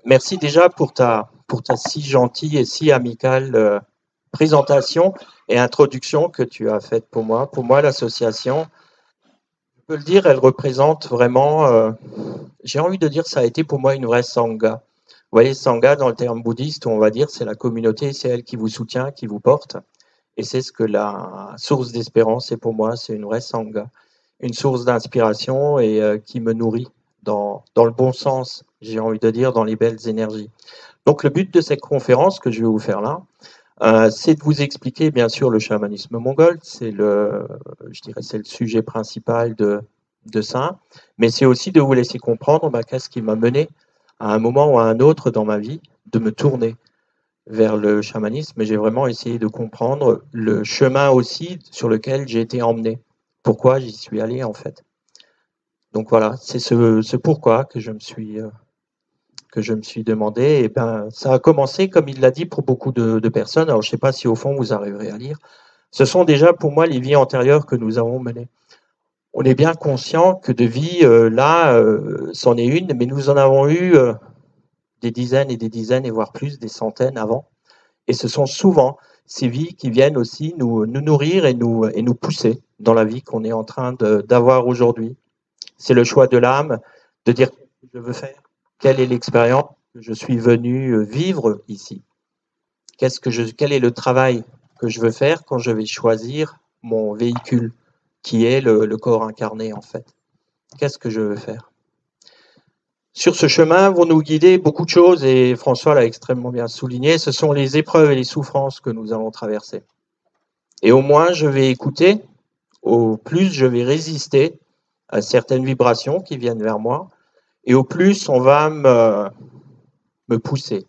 Merci déjà pour ta si gentille et si amicale présentation et introduction que tu as faite pour moi. Pour moi, l'association, je peux le dire, elle représente vraiment, j'ai envie de dire, ça a été pour moi une vraie sangha. Vous voyez, sangha, dans le terme bouddhiste, on va dire, c'est la communauté, c'est elle qui vous soutient, qui vous porte. Et c'est ce que la source d'espérance est pour moi, c'est une vraie sangha, une source d'inspiration et qui me nourrit dans le bon sens, j'ai envie de dire, dans les belles énergies. Donc le but de cette conférence que je vais vous faire là, c'est de vous expliquer bien sûr le chamanisme mongol, je dirais, c'est le sujet principal de ça, mais c'est aussi de vous laisser comprendre qu'est-ce qui m'a mené à un moment ou à un autre dans ma vie de me tourner vers le chamanisme. J'ai vraiment essayé de comprendre le chemin aussi sur lequel j'ai été emmené, pourquoi j'y suis allé en fait. Donc voilà, c'est ce pourquoi que je me suis demandé. Et ben, ça a commencé, comme il l'a dit, pour beaucoup de personnes. Alors, je ne sais pas si au fond vous arriverez à lire. Ce sont déjà pour moi les vies antérieures que nous avons menées. On est bien conscient que de vie, là, c'en est une, mais nous en avons eu des dizaines et des dizaines, et voire plus, des centaines avant. Et ce sont souvent ces vies qui viennent aussi nous nourrir et nous pousser dans la vie qu'on est en train d'avoir aujourd'hui. C'est le choix de l'âme de dire ce que je veux faire, quelle est l'expérience que je suis venu vivre ici, quel est le travail que je veux faire quand je vais choisir mon véhicule, qui est le corps incarné en fait. Qu'est-ce que je veux faire? Sur ce chemin vont nous guider beaucoup de choses, et François l'a extrêmement bien souligné, ce sont les épreuves et les souffrances que nous avons traversées. Et au moins je vais écouter, au plus je vais résister à certaines vibrations qui viennent vers moi, et au plus on va me pousser.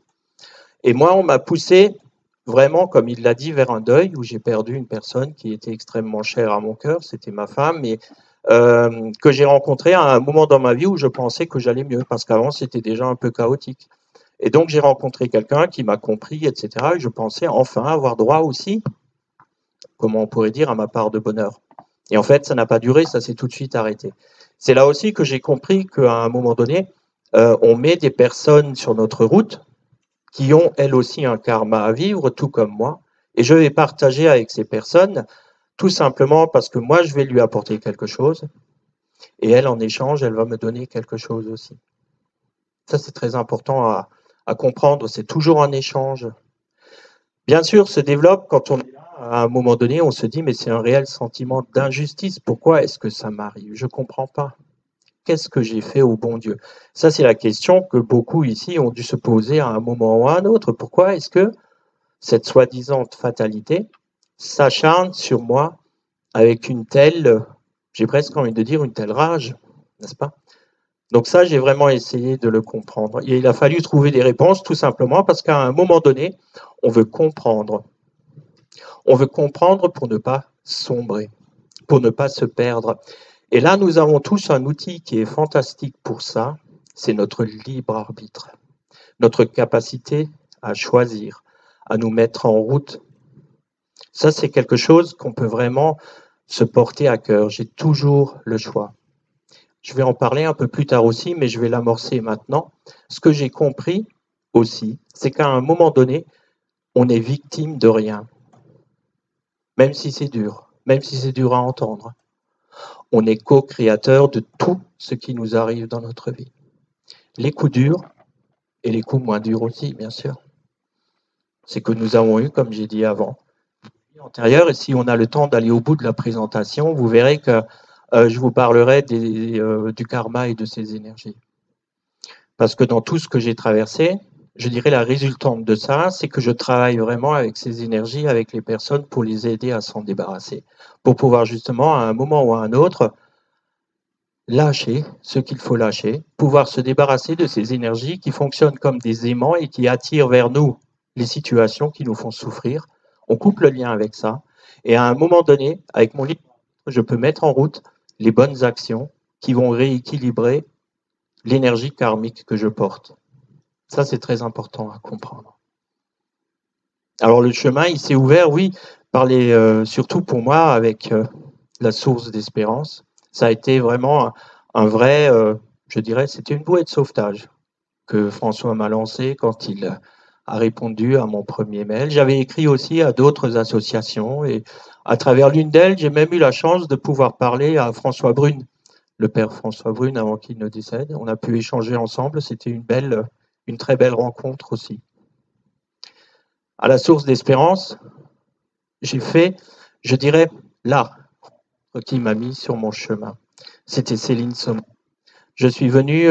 Et moi, on m'a poussé vraiment, comme il l'a dit, vers un deuil où j'ai perdu une personne qui était extrêmement chère à mon cœur, c'était ma femme, mais que j'ai rencontrée à un moment dans ma vie où je pensais que j'allais mieux, parce qu'avant, c'était déjà un peu chaotique. Et donc, j'ai rencontré quelqu'un qui m'a compris, etc. Et je pensais enfin avoir droit aussi, comment on pourrait dire, à ma part de bonheur. Et en fait, ça n'a pas duré, ça s'est tout de suite arrêté. C'est là aussi que j'ai compris qu'à un moment donné, on met des personnes sur notre route qui ont elles aussi un karma à vivre, tout comme moi, et je vais partager avec ces personnes tout simplement parce que moi, je vais lui apporter quelque chose, et elle, en échange, elle va me donner quelque chose aussi. Ça, c'est très important à comprendre, c'est toujours un échange. Bien sûr, se développe quand on est là, à un moment donné, on se dit, mais c'est un réel sentiment d'injustice, pourquoi est-ce que ça m'arrive? Je ne comprends pas. Qu'est-ce que j'ai fait au bon Dieu? Ça, c'est la question que beaucoup ici ont dû se poser à un moment ou à un autre. Pourquoi est-ce que cette soi-disant fatalité s'acharne sur moi avec une telle, j'ai presque envie de dire une telle rage, n'est-ce pas? Donc ça, j'ai vraiment essayé de le comprendre. Et il a fallu trouver des réponses tout simplement parce qu'à un moment donné, on veut comprendre. On veut comprendre pour ne pas sombrer, pour ne pas se perdre. Et là, nous avons tous un outil qui est fantastique pour ça, c'est notre libre arbitre, notre capacité à choisir, à nous mettre en route. Ça, c'est quelque chose qu'on peut vraiment se porter à cœur. J'ai toujours le choix. Je vais en parler un peu plus tard aussi, mais je vais l'amorcer maintenant. Ce que j'ai compris aussi, c'est qu'à un moment donné, on est victime de rien, même si c'est dur à entendre. On est co-créateur de tout ce qui nous arrive dans notre vie. Les coups durs et les coups moins durs aussi, bien sûr. C'est que nous avons eu, comme j'ai dit avant, antérieure. Et si on a le temps d'aller au bout de la présentation, vous verrez que je vous parlerai du karma et de ses énergies. Parce que dans tout ce que j'ai traversé, je dirais la résultante de ça, c'est que je travaille vraiment avec ces énergies, avec les personnes pour les aider à s'en débarrasser. Pour pouvoir justement, à un moment ou à un autre, lâcher ce qu'il faut lâcher, pouvoir se débarrasser de ces énergies qui fonctionnent comme des aimants et qui attirent vers nous les situations qui nous font souffrir. On coupe le lien avec ça. Et à un moment donné, avec mon livre, je peux mettre en route les bonnes actions qui vont rééquilibrer l'énergie karmique que je porte. Ça, c'est très important à comprendre. Alors le chemin, il s'est ouvert, oui, surtout pour moi, avec la source d'espérance. Ça a été vraiment un vrai, je dirais, c'était une bouée de sauvetage. que François m'a lancé quand il a répondu à mon premier mail. J'avais écrit aussi à d'autres associations et à travers l'une d'elles, j'ai même eu la chance de pouvoir parler à François Brune, le père François Brune, avant qu'il ne décède. On a pu échanger ensemble, c'était une très belle rencontre aussi. À la source d'espérance, j'ai fait, je dirais, là, qui m'a mis sur mon chemin. C'était Céline Saumon. Je suis venu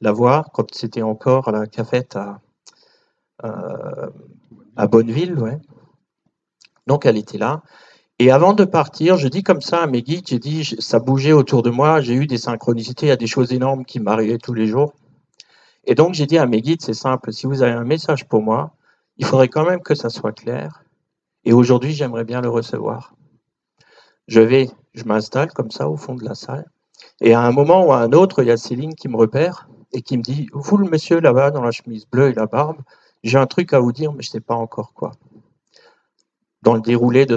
la voir quand c'était encore à la cafette à Bonneville, ouais. Donc elle était là. Et avant de partir, je dis comme ça à mes guides, j'ai dit, ça bougeait autour de moi, j'ai eu des synchronicités, il y a des choses énormes qui m'arrivaient tous les jours. Et donc j'ai dit à mes guides, c'est simple, si vous avez un message pour moi, il faudrait quand même que ça soit clair. Et aujourd'hui, j'aimerais bien le recevoir. Je m'installe comme ça au fond de la salle. Et à un moment ou à un autre, il y a Céline qui me repère et qui me dit, vous le monsieur là-bas dans la chemise bleue et la barbe, j'ai un truc à vous dire, mais je ne sais pas encore quoi. Dans le déroulé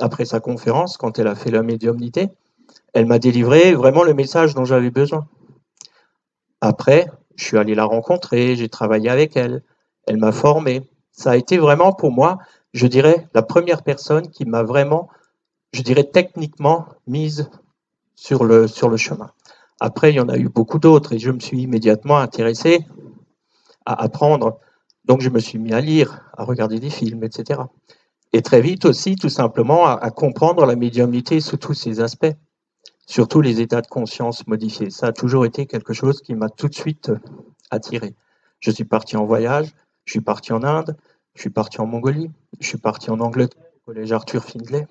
après sa conférence, quand elle a fait la médiumnité, elle m'a délivré vraiment le message dont j'avais besoin. Après, je suis allé la rencontrer, j'ai travaillé avec elle, elle m'a formé. Ça a été vraiment pour moi, je dirais, la première personne qui m'a vraiment, je dirais, techniquement mise sur le chemin. Après, il y en a eu beaucoup d'autres et je me suis immédiatement intéressé à apprendre. Donc, je me suis mis à lire, à regarder des films, etc. Et très vite aussi, tout simplement, à comprendre la médiumnité sous tous ses aspects, surtout les états de conscience modifiés. Ça a toujours été quelque chose qui m'a tout de suite attiré. Je suis parti en voyage, je suis parti en Inde, je suis parti en Mongolie, je suis parti en Angleterre, au collège Arthur Findlay.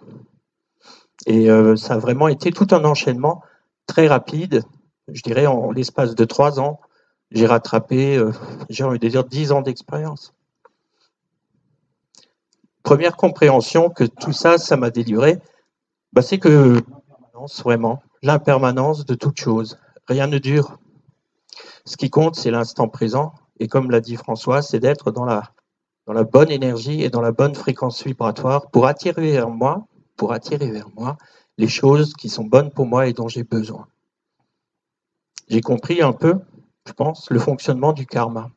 Et ça a vraiment été tout un enchaînement très rapide. Je dirais en l'espace de 3 ans, j'ai rattrapé, j'ai envie de dire, 10 ans d'expérience. Première compréhension que tout ça, ça m'a délivré, bah, c'est que l'impermanence, vraiment, l'impermanence de toute chose. Rien ne dure. Ce qui compte, c'est l'instant présent. Et comme l'a dit François, c'est d'être dans la bonne énergie et dans la bonne fréquence vibratoire pour attirer vers moi les choses qui sont bonnes pour moi et dont j'ai besoin. J'ai compris un peu, je pense, le fonctionnement du karma.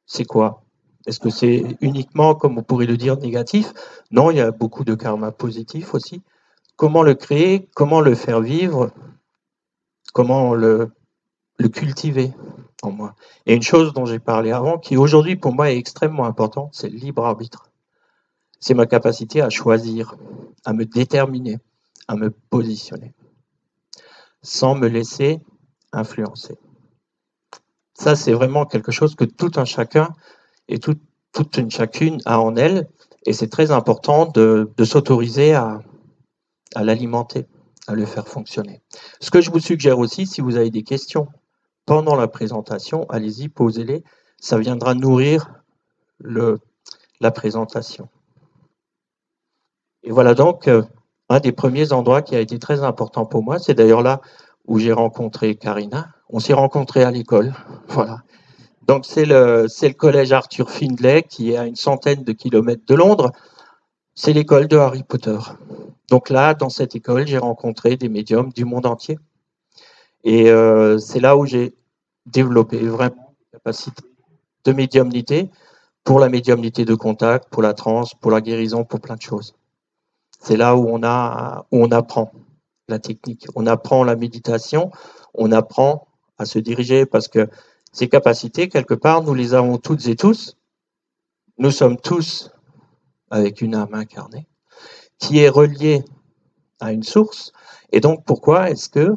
C'est quoi? Est-ce que c'est uniquement, comme on pourrait le dire, négatif? Non, il y a beaucoup de karma positif aussi. Comment le créer? Comment le faire vivre? Comment le cultiver en moi? Et une chose dont j'ai parlé avant, qui aujourd'hui pour moi est extrêmement importante, c'est le libre arbitre. C'est ma capacité à choisir, à me déterminer, à me positionner, sans me laisser influencer. Ça, c'est vraiment quelque chose que tout un chacun et toute une chacune a en elle, et c'est très important de s'autoriser à l'alimenter, à le faire fonctionner. Ce que je vous suggère aussi, si vous avez des questions pendant la présentation, allez-y, posez-les, ça viendra nourrir la présentation. Et voilà donc un des premiers endroits qui a été très important pour moi, c'est d'ailleurs là où j'ai rencontré Karina. On s'est rencontrés à l'école, voilà. Donc c'est le collège Arthur Findlay qui est à une centaine de kilomètres de Londres. C'est l'école de Harry Potter. Donc là, dans cette école, j'ai rencontré des médiums du monde entier. Et c'est là où j'ai développé vraiment une capacité de médiumnité pour la médiumnité de contact, pour la transe, pour la guérison, pour plein de choses. C'est là où on apprend la technique, on apprend la méditation, on apprend à se diriger parce que ces capacités, quelque part, nous les avons toutes et tous. Nous sommes tous avec une âme incarnée qui est reliée à une source. Et donc, pourquoi est-ce que,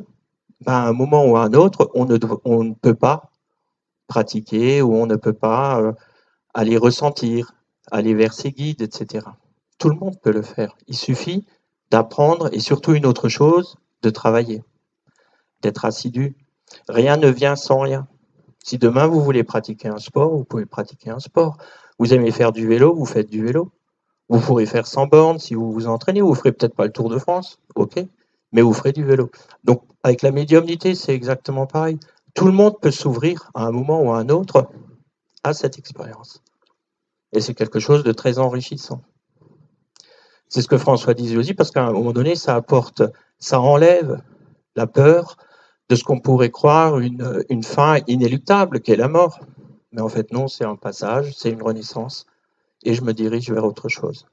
à un moment ou à un autre, on ne peut pas pratiquer ou on ne peut pas aller ressentir, aller vers ses guides, etc. Tout le monde peut le faire. Il suffit d'apprendre et surtout une autre chose, de travailler, d'être assidu. Rien ne vient sans rien. Si demain vous voulez pratiquer un sport, vous pouvez pratiquer un sport. Vous aimez faire du vélo, vous faites du vélo. Vous pourrez faire 100 bornes si vous vous entraînez. Vous ne ferez peut-être pas le Tour de France, ok, mais vous ferez du vélo. Donc avec la médiumnité, c'est exactement pareil. Tout le monde peut s'ouvrir à un moment ou à un autre à cette expérience. Et c'est quelque chose de très enrichissant. C'est ce que François disait aussi, parce qu'à un moment donné, ça enlève la peur de ce qu'on pourrait croire une fin inéluctable, qui est la mort. Mais en fait, non, c'est un passage, c'est une renaissance, et je me dirige vers autre chose.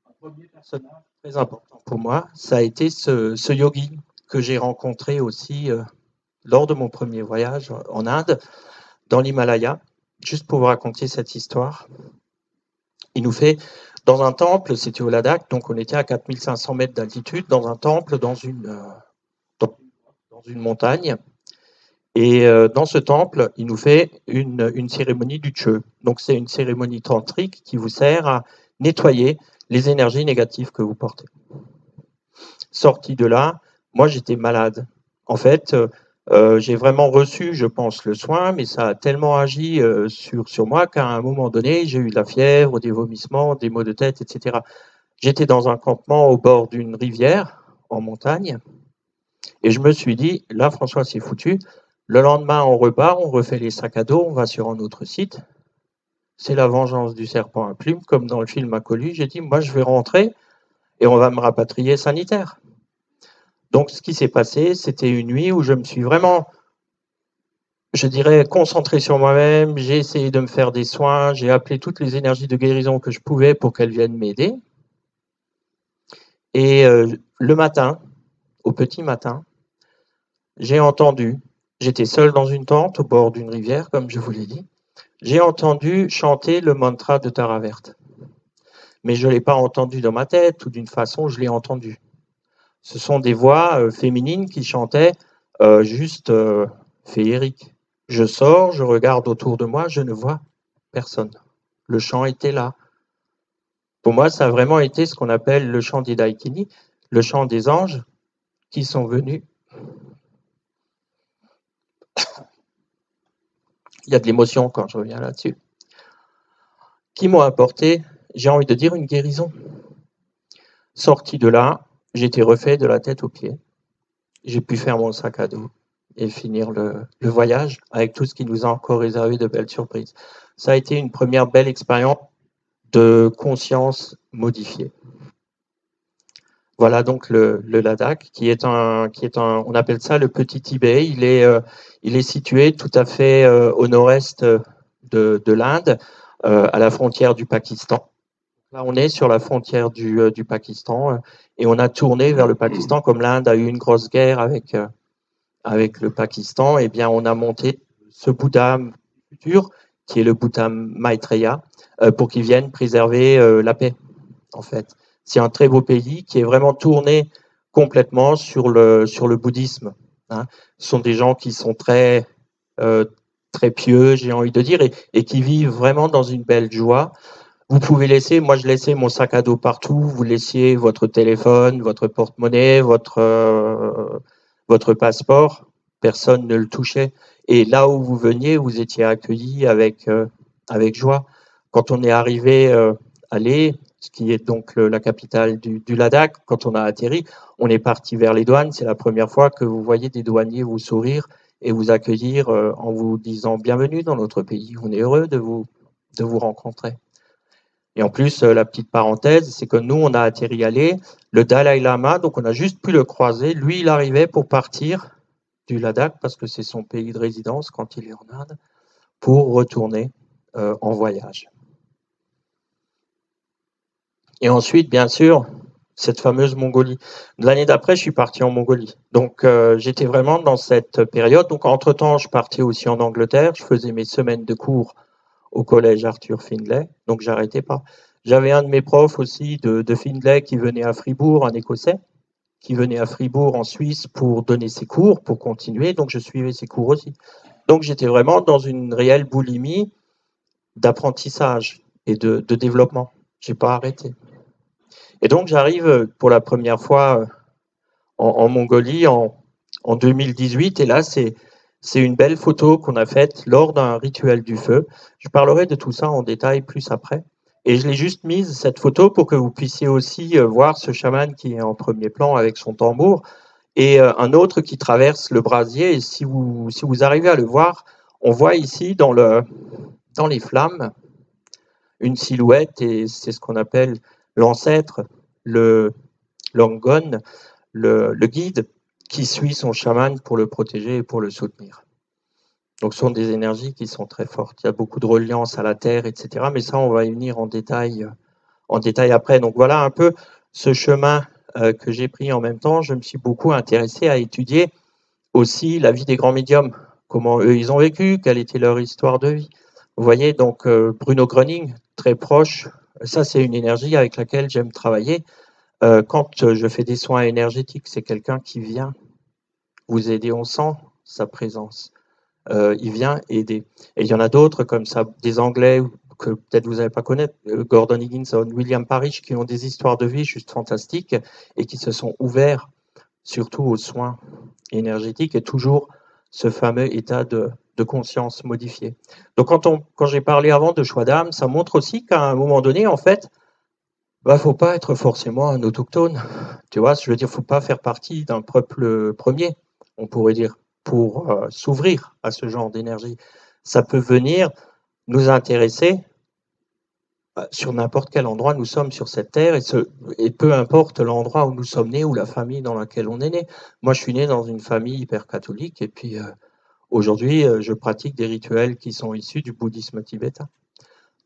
Un premier personnage très important pour moi, ça a été ce yogi que j'ai rencontré aussi lors de mon premier voyage en Inde, dans l'Himalaya. Juste pour vous raconter cette histoire, il nous fait dans un temple, c'était au Ladakh, donc on était à 4500 mètres d'altitude, dans un temple, dans une montagne. Et dans ce temple, il nous fait une cérémonie du Che. Donc c'est une cérémonie tantrique qui vous sert à nettoyer les énergies négatives que vous portez. Sorti de là, moi j'étais malade. En fait, j'ai vraiment reçu, je pense, le soin, mais ça a tellement agi sur moi qu'à un moment donné, j'ai eu de la fièvre, des vomissements, des maux de tête, etc. J'étais dans un campement au bord d'une rivière, en montagne, et je me suis dit, là, François, c'est foutu. Le lendemain, on repart, on refait les sacs à dos, on va sur un autre site. C'est la vengeance du serpent à plumes, comme dans le film Acolu. J'ai dit, moi, je vais rentrer et on va me rapatrier sanitaire. Donc, ce qui s'est passé, c'était une nuit où je me suis vraiment, je dirais, concentré sur moi-même. J'ai essayé de me faire des soins. J'ai appelé toutes les énergies de guérison que je pouvais pour qu'elles viennent m'aider. Et le matin, au petit matin, j'ai entendu, j'étais seul dans une tente au bord d'une rivière, comme je vous l'ai dit, j'ai entendu chanter le mantra de Tara Verte. Mais je ne l'ai pas entendu dans ma tête ou d'une façon, je l'ai entendu. Ce sont des voix féminines qui chantaient juste féerique. Je sors, je regarde autour de moi, je ne vois personne. Le chant était là. Pour moi, ça a vraiment été ce qu'on appelle le chant des Daikini, le chant des anges qui sont venus. Il y a de l'émotion quand je reviens là-dessus. Qui m'ont apporté, j'ai envie de dire, une guérison. Sorti de là, j'étais refait de la tête aux pieds. J'ai pu faire mon sac à dos et finir le voyage avec tout ce qui nous a encore réservé de belles surprises. Ça a été une première belle expérience de conscience modifiée. Voilà donc le Ladakh, qui est un, on appelle ça le Petit Tibet. Il est situé tout à fait au nord-est de l'Inde, à la frontière du Pakistan. Là, on est sur la frontière du Pakistan et on a tourné vers le Pakistan. Comme l'Inde a eu une grosse guerre avec le Pakistan, eh bien, on a monté ce Bouddha futur, qui est le Bouddha Maitreya, pour qu'il vienne préserver la paix, en fait. C'est un très beau pays qui est vraiment tourné complètement sur le bouddhisme. Hein. Ce sont des gens qui sont très pieux, j'ai envie de dire, et qui vivent vraiment dans une belle joie. Vous pouvez laisser, moi je laissais mon sac à dos partout, vous laissiez votre téléphone, votre porte-monnaie, votre passeport, personne ne le touchait. Et là où vous veniez, vous étiez accueillis avec joie. Quand on est arrivé à Leh, ce qui est donc la capitale du Ladakh, quand on a atterri, on est parti vers les douanes. C'est la première fois que vous voyez des douaniers vous sourire et vous accueillir en vous disant bienvenue dans notre pays. On est heureux de vous rencontrer. Et en plus, la petite parenthèse, c'est que nous, on a atterri à Leh, le Dalai Lama, donc on a juste pu le croiser. Lui, il arrivait pour partir du Ladakh, parce que c'est son pays de résidence quand il est en Inde, pour retourner en voyage. Et ensuite, bien sûr, cette fameuse Mongolie. L'année d'après, je suis parti en Mongolie. Donc, j'étais vraiment dans cette période. Donc, entre-temps, je partais aussi en Angleterre. Je faisais mes semaines de cours au collège Arthur Findlay, donc j'arrêtais pas. J'avais un de mes profs aussi de Findlay qui venait à Fribourg, un Écossais, qui venait à Fribourg en Suisse pour donner ses cours, pour continuer, donc je suivais ses cours aussi. Donc j'étais vraiment dans une réelle boulimie d'apprentissage et de développement. J'ai pas arrêté. Et donc j'arrive pour la première fois en Mongolie en 2018, et là c'est une belle photo qu'on a faite lors d'un rituel du feu. Je parlerai de tout ça en détail plus après. Et je l'ai juste mise, cette photo, pour que vous puissiez aussi voir ce chaman qui est en premier plan avec son tambour, et un autre qui traverse le brasier. Et si vous arrivez à le voir, on voit ici dans les flammes une silhouette, et c'est ce qu'on appelle l'ancêtre, le Langon, le guide qui suit son chaman pour le protéger et pour le soutenir. Donc, ce sont des énergies qui sont très fortes. Il y a beaucoup de reliance à la terre, etc. Mais ça, on va y venir en détail après. Donc, voilà un peu ce chemin que j'ai pris en même temps. Je me suis beaucoup intéressé à étudier aussi la vie des grands médiums, comment eux ils ont vécu, quelle était leur histoire de vie. Vous voyez, donc Bruno Gröning, très proche, ça c'est une énergie avec laquelle j'aime travailler. Quand je fais des soins énergétiques, c'est quelqu'un qui vient vous aider, on sent sa présence. Il vient aider. Et il y en a d'autres comme ça, des Anglais que peut-être vous n'allez pas connaître, Gordon Higginson, William Parrish, qui ont des histoires de vie juste fantastiques et qui se sont ouverts surtout aux soins énergétiques et toujours ce fameux état de conscience modifié. Donc quand j'ai parlé avant de choix d'âme, ça montre aussi qu'à un moment donné, en fait, faut pas être forcément un autochtone. Tu vois, je veux dire, faut pas faire partie d'un peuple premier, on pourrait dire, pour s'ouvrir à ce genre d'énergie. Ça peut venir nous intéresser sur n'importe quel endroit nous sommes sur cette terre et peu importe l'endroit où nous sommes nés ou la famille dans laquelle on est né. Moi, je suis né dans une famille hyper catholique et puis aujourd'hui, je pratique des rituels qui sont issus du bouddhisme tibétain.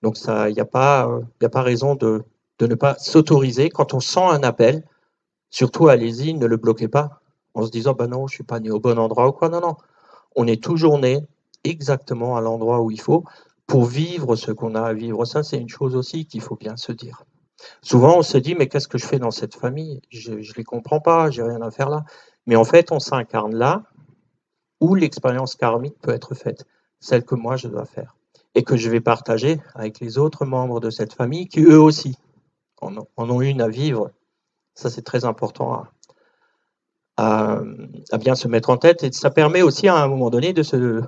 Donc, il n'y a pas raison de ne pas s'autoriser quand on sent un appel. Surtout, allez-y, ne le bloquez pas en se disant bah non, je suis pas né au bon endroit ou quoi. Non, non, on est toujours né exactement à l'endroit où il faut pour vivre ce qu'on a à vivre. Ça, c'est une chose aussi qu'il faut bien se dire. Souvent, on se dit mais qu'est-ce que je fais dans cette famille? Je les comprends pas, j'ai rien à faire là. Mais en fait, on s'incarne là où l'expérience karmique peut être faite, celle que moi je dois faire et que je vais partager avec les autres membres de cette famille qui eux aussi en ont une à vivre. Ça, c'est très important à bien se mettre en tête. Et ça permet aussi, à un moment donné, de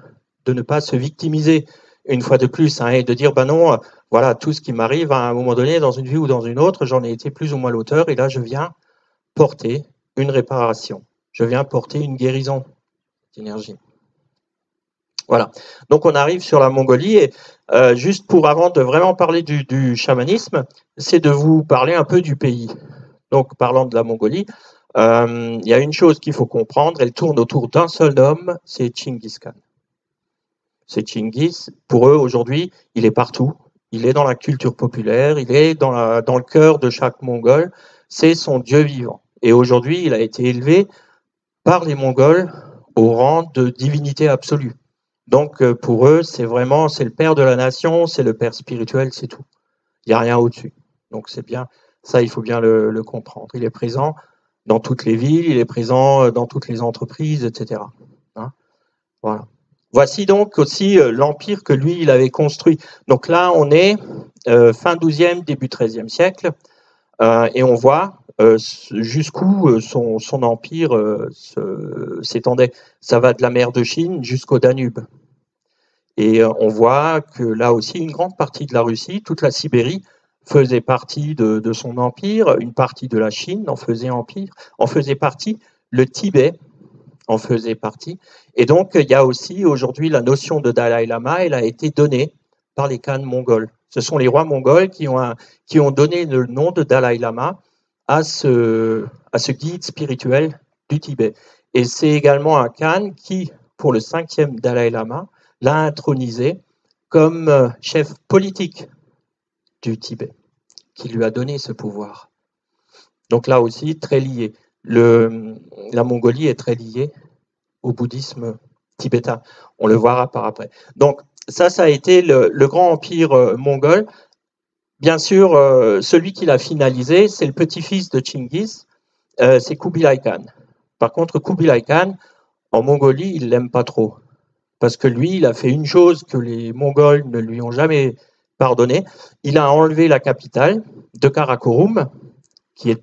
ne pas se victimiser une fois de plus et de dire, ben non, voilà, tout ce qui m'arrive à un moment donné, dans une vie ou dans une autre, j'en ai été plus ou moins l'auteur. Et là, je viens porter une réparation. Je viens porter une guérison d'énergie. Voilà. Donc, on arrive sur la Mongolie. Et juste pour, avant de vraiment parler du chamanisme, c'est de vous parler un peu du pays. Donc, parlant de la Mongolie, il y a une chose qu'il faut comprendre, elle tourne autour d'un seul homme, c'est Tchinguis Khan. C'est Tchinguis, pour eux aujourd'hui, il est partout, il est dans la culture populaire, il est dans le cœur de chaque Mongol, c'est son dieu vivant. Et aujourd'hui, il a été élevé par les Mongols au rang de divinité absolue. Donc pour eux, c'est le père de la nation, c'est le père spirituel, c'est tout. Il n'y a rien au-dessus. Donc c'est bien, ça il faut bien le comprendre. Il est présent dans toutes les villes, il est présent dans toutes les entreprises, etc. Hein, voilà. Voici donc aussi l'empire que lui, il avait construit. Donc là, on est fin 12e, début 13e siècle, et on voit jusqu'où son empire s'étendait. Ça va de la mer de Chine jusqu'au Danube. Et on voit que là aussi, une grande partie de la Russie, toute la Sibérie, faisait partie de son empire, une partie de la Chine en faisait partie, le Tibet en faisait partie. Et donc, il y a aussi aujourd'hui la notion de Dalai Lama, elle a été donnée par les Khans mongols. Ce sont les rois mongols qui ont donné le nom de Dalai Lama à ce guide spirituel du Tibet. Et c'est également un Khan qui, pour le 5e Dalai Lama, l'a intronisé comme chef politique du Tibet, qui lui a donné ce pouvoir. Donc là aussi, très lié. La Mongolie est très liée au bouddhisme tibétain. On le verra par après. Donc ça a été le grand empire mongol. Bien sûr, celui qui l'a finalisé, c'est le petit-fils de Tchinguis, c'est Kubilai Khan. Par contre, Kubilai Khan, en Mongolie, il ne l'aime pas trop. Parce que lui, il a fait une chose que les Mongols ne lui ont jamais pardonné. Il a enlevé la capitale de Karakorum, qui est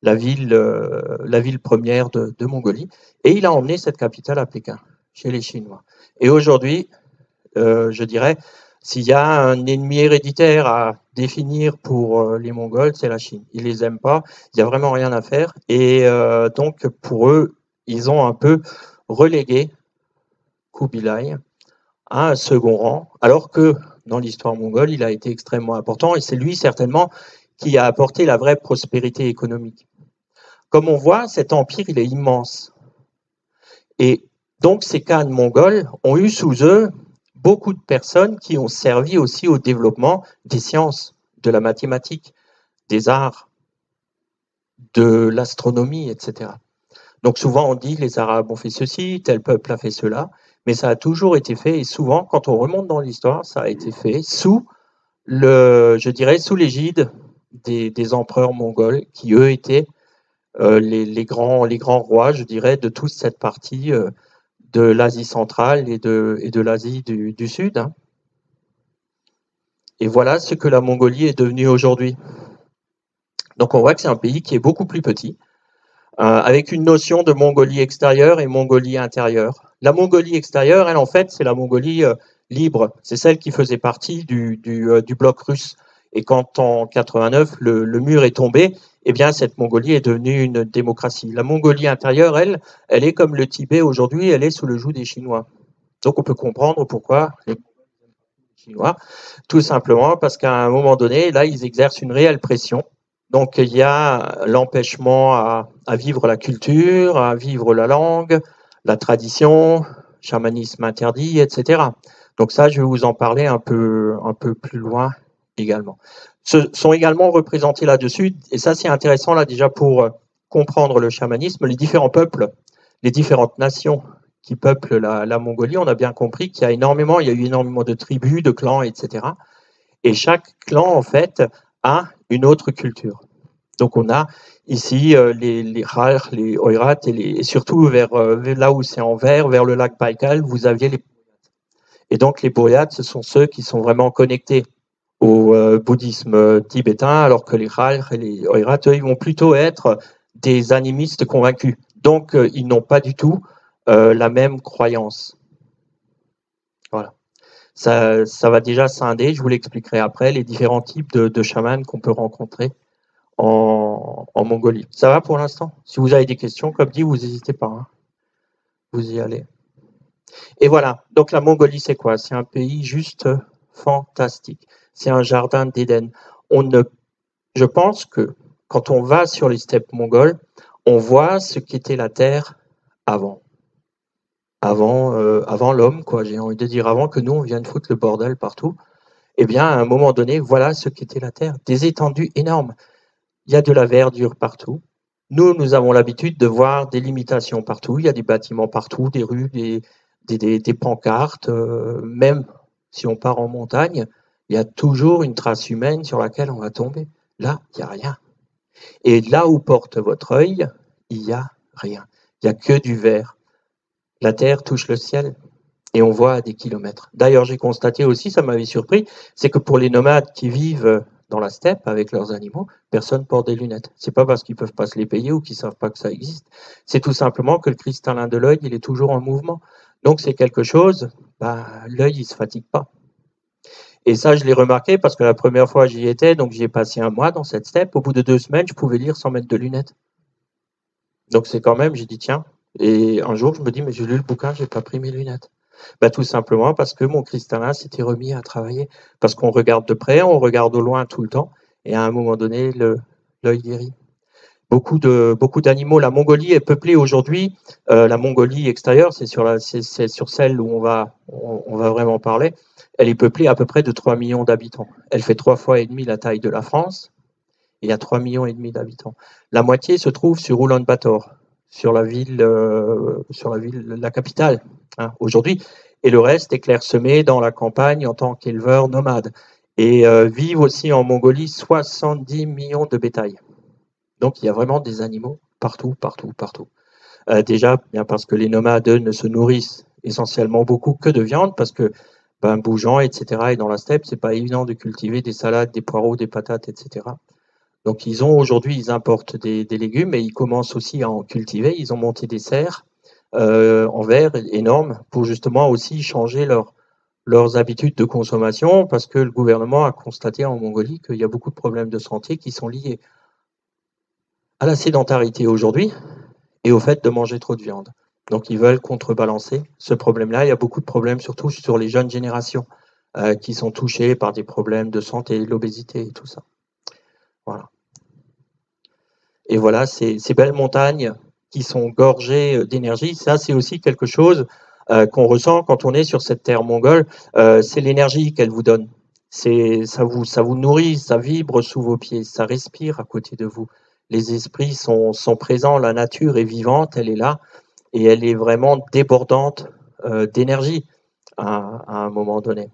la ville première de Mongolie, et il a emmené cette capitale à Pékin, chez les Chinois. Et aujourd'hui, je dirais, s'il y a un ennemi héréditaire à définir pour les Mongols, c'est la Chine. Ils ne les aiment pas, il n'y a vraiment rien à faire. Et donc, pour eux, ils ont un peu relégué Kubilai à un second rang, alors que dans l'histoire mongole, il a été extrêmement important et c'est lui certainement qui a apporté la vraie prospérité économique. Comme on voit, cet empire, il est immense. Et donc, ces Khan mongols ont eu sous eux beaucoup de personnes qui ont servi aussi au développement des sciences, de la mathématique, des arts, de l'astronomie, etc. Donc souvent on dit les Arabes ont fait ceci, tel peuple a fait cela, mais ça a toujours été fait, et souvent quand on remonte dans l'histoire, ça a été fait sous je dirais, sous l'égide des empereurs mongols, qui eux étaient les grands rois, je dirais, de toute cette partie de l'Asie centrale et de l'Asie du Sud. Hein. Et voilà ce que la Mongolie est devenue aujourd'hui. Donc on voit que c'est un pays qui est beaucoup plus petit, avec une notion de Mongolie extérieure et Mongolie intérieure. La Mongolie extérieure, elle, en fait, c'est la Mongolie libre. C'est celle qui faisait partie du bloc russe. Et quand, en 89, le mur est tombé, eh bien, cette Mongolie est devenue une démocratie. La Mongolie intérieure, elle est comme le Tibet aujourd'hui, elle est sous le joug des Chinois. Donc, on peut comprendre pourquoi les Chinois, tout simplement parce qu'à un moment donné, là, ils exercent une réelle pression. Donc, il y a l'empêchement à vivre la culture, à vivre la langue, la tradition, chamanisme interdit, etc. Donc ça, je vais vous en parler un peu plus loin également. Ce sont également représentés là-dessus, et ça c'est intéressant là déjà pour comprendre le chamanisme, les différents peuples, les différentes nations qui peuplent la Mongolie. On a bien compris qu'il y a eu énormément de tribus, de clans, etc. Et chaque clan, en fait, a une autre culture. Donc on a ici les Khalkh, les Oirat, et surtout vers là où c'est en vert, vers le lac Baïkal, vous aviez les... Et donc les Bouriates, ce sont ceux qui sont vraiment connectés au bouddhisme tibétain, alors que les Khalkh et les Oirat, eux, ils vont plutôt être des animistes convaincus. Donc ils n'ont pas du tout la même croyance. Voilà. Ça va déjà scinder, je vous l'expliquerai après, les différents types de chamans qu'on peut rencontrer en Mongolie. Ça va pour l'instant? Si vous avez des questions, comme dit, vous n'hésitez pas. Hein. Vous y allez. Et voilà, donc la Mongolie, c'est quoi? C'est un pays juste fantastique. C'est un jardin d'Éden. Je pense que quand on va sur les steppes mongoles, on voit ce qu'était la terre avant. Avant l'homme, quoi. J'ai envie de dire avant que nous, on vienne foutre le bordel partout. Eh bien, à un moment donné, voilà ce qu'était la terre. Des étendues énormes. Il y a de la verdure partout. Nous avons l'habitude de voir des limitations partout. Il y a des bâtiments partout, des rues, des pancartes. Même si on part en montagne, il y a toujours une trace humaine sur laquelle on va tomber. Là, il n'y a rien. Et là où porte votre œil, il n'y a rien. Il n'y a que du vert. La terre touche le ciel et on voit à des kilomètres. D'ailleurs, j'ai constaté aussi, ça m'avait surpris, c'est que pour les nomades qui vivent dans la steppe avec leurs animaux, personne porte des lunettes. C'est pas parce qu'ils peuvent pas se les payer ou qu'ils savent pas que ça existe. C'est tout simplement que le cristallin de l'œil, il est toujours en mouvement. Donc c'est quelque chose, l'œil, il se fatigue pas. Et ça, je l'ai remarqué parce que la première fois j'y étais, donc j'y ai passé un mois dans cette steppe. Au bout de 2 semaines, je pouvais lire sans mettre de lunettes. Donc c'est quand même, j'ai dit tiens. Et un jour, je me dis mais j'ai lu le bouquin, j'ai pas pris mes lunettes. Tout simplement parce que mon cristallin s'était remis à travailler. Parce qu'on regarde de près, on regarde au loin tout le temps, et à un moment donné, l'œil guérit. Beaucoup d'animaux. La Mongolie est peuplée aujourd'hui. La Mongolie extérieure, c'est sur celle où on va vraiment parler. Elle est peuplée à peu près de 3 millions d'habitants. Elle fait 3 fois et demi la taille de la France. Et il y a 3 millions et demi d'habitants. La moitié se trouve sur Oulan-Bator, sur la capitale, hein, aujourd'hui. Et le reste est clairsemé dans la campagne en tant qu'éleveur nomade. Et vivent aussi en Mongolie 70 millions de bétail. Donc il y a vraiment des animaux partout, partout, partout. Déjà, bien parce que les nomades, eux, ne se nourrissent essentiellement beaucoup que de viande, parce que bougeant, etc., et dans la steppe, c'est pas évident de cultiver des salades, des poireaux, des patates, etc. Donc aujourd'hui, ils importent des légumes et ils commencent aussi à en cultiver. Ils ont monté des serres en verre énormes pour justement aussi changer leurs habitudes de consommation, parce que le gouvernement a constaté en Mongolie qu'il y a beaucoup de problèmes de santé qui sont liés à la sédentarité aujourd'hui et au fait de manger trop de viande. Donc ils veulent contrebalancer ce problème-là. Il y a beaucoup de problèmes, surtout sur les jeunes générations, qui sont touchées par des problèmes de santé, l'obésité et tout ça. Voilà. Et voilà, ces belles montagnes qui sont gorgées d'énergie, ça c'est aussi quelque chose qu'on ressent quand on est sur cette terre mongole, c'est l'énergie qu'elle vous donne. Ça vous nourrit, ça vibre sous vos pieds, ça respire à côté de vous. Les esprits sont présents, la nature est vivante, elle est là, et elle est vraiment débordante d'énergie à un moment donné.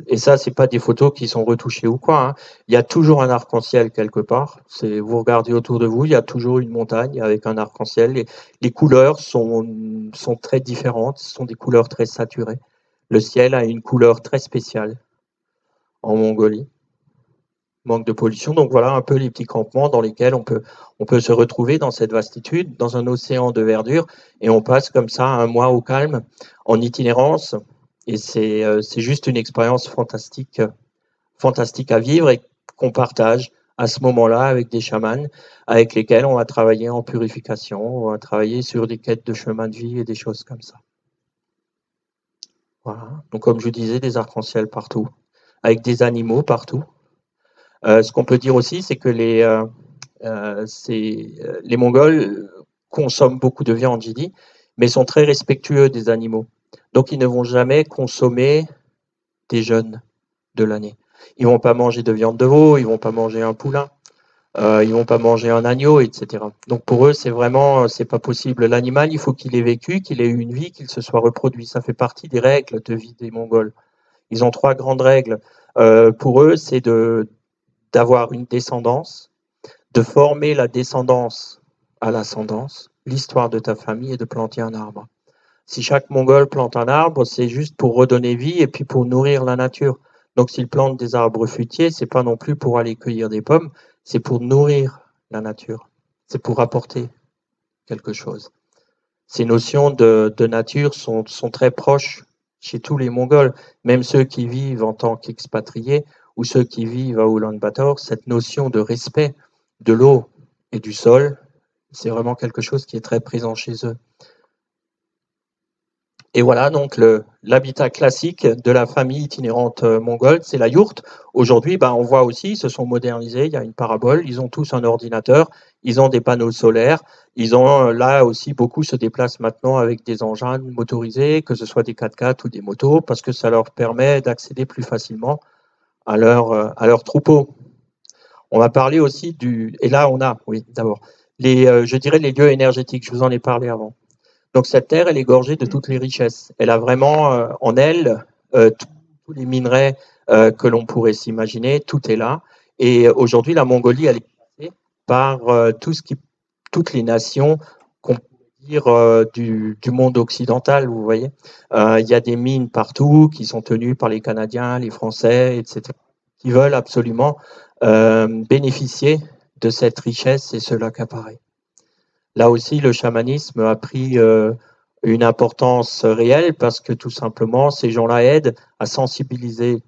Et ça, c'est pas des photos qui sont retouchées ou quoi, hein. Il y a toujours un arc-en-ciel quelque part. Vous regardez autour de vous, il y a toujours une montagne avec un arc-en-ciel. Les couleurs sont très différentes, ce sont des couleurs très saturées. Le ciel a une couleur très spéciale en Mongolie. Manque de pollution. Donc voilà un peu les petits campements dans lesquels on peut se retrouver dans cette vastitude, dans un océan de verdure, et on passe comme ça un mois au calme, en itinérance. Et c'est juste une expérience fantastique, fantastique à vivre et qu'on partage à ce moment-là avec des chamans avec lesquels on va travailler en purification, on va travailler sur des quêtes de chemin de vie et des choses comme ça. Voilà. Donc comme je vous disais, des arcs-en-ciel partout, avec des animaux partout. Ce qu'on peut dire aussi, c'est que les Mongols consomment beaucoup de viande, j'ai dit, mais sont très respectueux des animaux. Donc, ils ne vont jamais consommer des jeunes de l'année. Ils vont pas manger de viande de veau, ils vont pas manger un poulain, ils vont pas manger un agneau, etc. Donc, pour eux, c'est pas possible. L'animal, il faut qu'il ait vécu, qu'il ait eu une vie, qu'il se soit reproduit. Ça fait partie des règles de vie des Mongols. Ils ont 3 grandes règles. Pour eux, c'est d'avoir une descendance, de former la descendance à l'ascendance, l'histoire de ta famille et de planter un arbre. Si chaque Mongol plante un arbre, c'est juste pour redonner vie et puis pour nourrir la nature. Donc s'il plante des arbres fruitiers, c'est pas non plus pour aller cueillir des pommes, c'est pour nourrir la nature. C'est pour apporter quelque chose. Ces notions de nature sont très proches chez tous les Mongols, même ceux qui vivent en tant qu'expatriés ou ceux qui vivent à Ulaanbaatar, cette notion de respect de l'eau et du sol, c'est vraiment quelque chose qui est très présent chez eux. Et voilà donc l'habitat classique de la famille itinérante mongole, c'est la yourte. Aujourd'hui, on voit aussi, ils se sont modernisés, il y a une parabole, ils ont tous un ordinateur, ils ont des panneaux solaires, ils ont là aussi beaucoup se déplacent maintenant avec des engins motorisés, que ce soit des 4x4 ou des motos, parce que ça leur permet d'accéder plus facilement à leur troupeau. On va parler aussi et là on a, oui, d'abord, je dirais les lieux énergétiques, je vous en ai parlé avant. Donc cette terre, elle est gorgée de toutes les richesses. Elle a vraiment en elle tous les minerais que l'on pourrait s'imaginer, tout est là. Et aujourd'hui, la Mongolie, elle est passée par toutes les nations qu'on peut dire du monde occidental, vous voyez. Il y a des mines partout qui sont tenues par les Canadiens, les Français, etc., qui veulent absolument bénéficier de cette richesse et se l'accaparer. Là aussi, le chamanisme a pris une importance réelle parce que tout simplement, ces gens-là aident à sensibiliser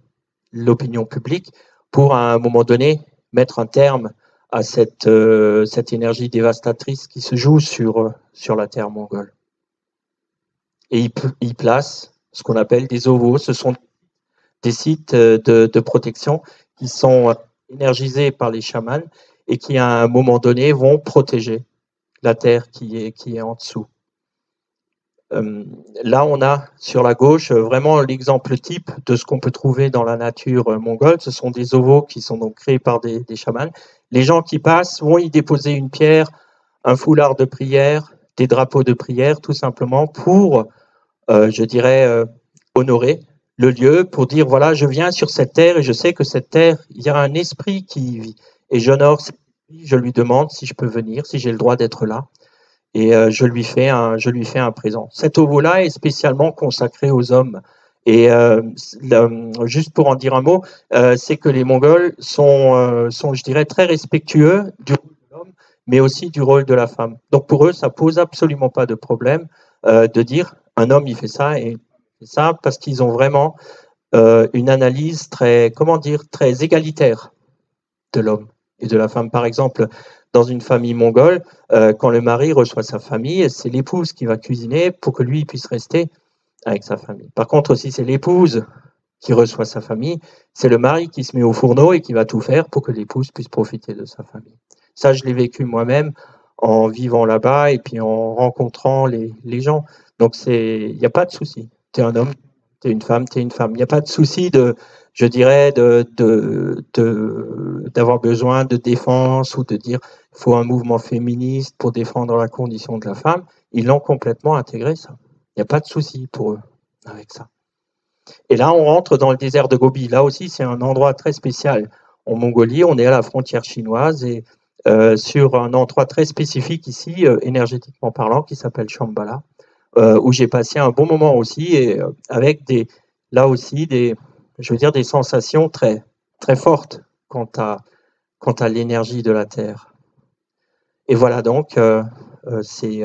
l'opinion publique pour, à un moment donné, mettre un terme à cette énergie dévastatrice qui se joue sur la terre mongole. Et ils placent ce qu'on appelle des ovos. Ce sont des sites de protection qui sont énergisés par les chamans et qui, à un moment donné, vont protéger la terre qui est en dessous. Là, on a sur la gauche vraiment l'exemple type de ce qu'on peut trouver dans la nature mongole. Ce sont des ovos qui sont donc créés par des chamans. Les gens qui passent vont y déposer une pierre, un foulard de prière, des drapeaux de prière, tout simplement pour, je dirais, honorer le lieu, pour dire, voilà, je viens sur cette terre et je sais que cette terre, il y a un esprit qui y vit. Et j'honore cet esprit, je lui demande si je peux venir, si j'ai le droit d'être là. Et je lui fais un présent. Cet ovo-là est spécialement consacré aux hommes. Et juste pour en dire un mot, c'est que les Mongols sont, je dirais, très respectueux du rôle de l'homme, mais aussi du rôle de la femme. Donc pour eux, ça pose absolument pas de problème de dire un homme il fait ça et il fait ça, parce qu'ils ont vraiment une analyse très, très égalitaire de l'homme et de la femme. Par exemple, dans une famille mongole, quand le mari reçoit sa famille, c'est l'épouse qui va cuisiner pour que lui puisse rester avec sa famille. Par contre, si c'est l'épouse qui reçoit sa famille, c'est le mari qui se met au fourneau et qui va tout faire pour que l'épouse puisse profiter de sa famille. Ça, je l'ai vécu moi-même en vivant là-bas et puis en rencontrant les gens. Donc, il n'y a pas de souci. Tu es un homme, tu es une femme, tu es une femme. Il n'y a pas de souci je dirais, d'avoir besoin de défense ou de dire il faut un mouvement féministe pour défendre la condition de la femme. Ils l'ont complètement intégré, ça. Il n'y a pas de souci pour eux avec ça. Et là, on rentre dans le désert de Gobi. Là aussi, c'est un endroit très spécial. En Mongolie, on est à la frontière chinoise et sur un endroit très spécifique ici, énergétiquement parlant, qui s'appelle Shambhala, où j'ai passé un bon moment aussi, et avec là aussi je veux dire, des sensations très, très fortes quant à l'énergie de la Terre. Et voilà donc, c'est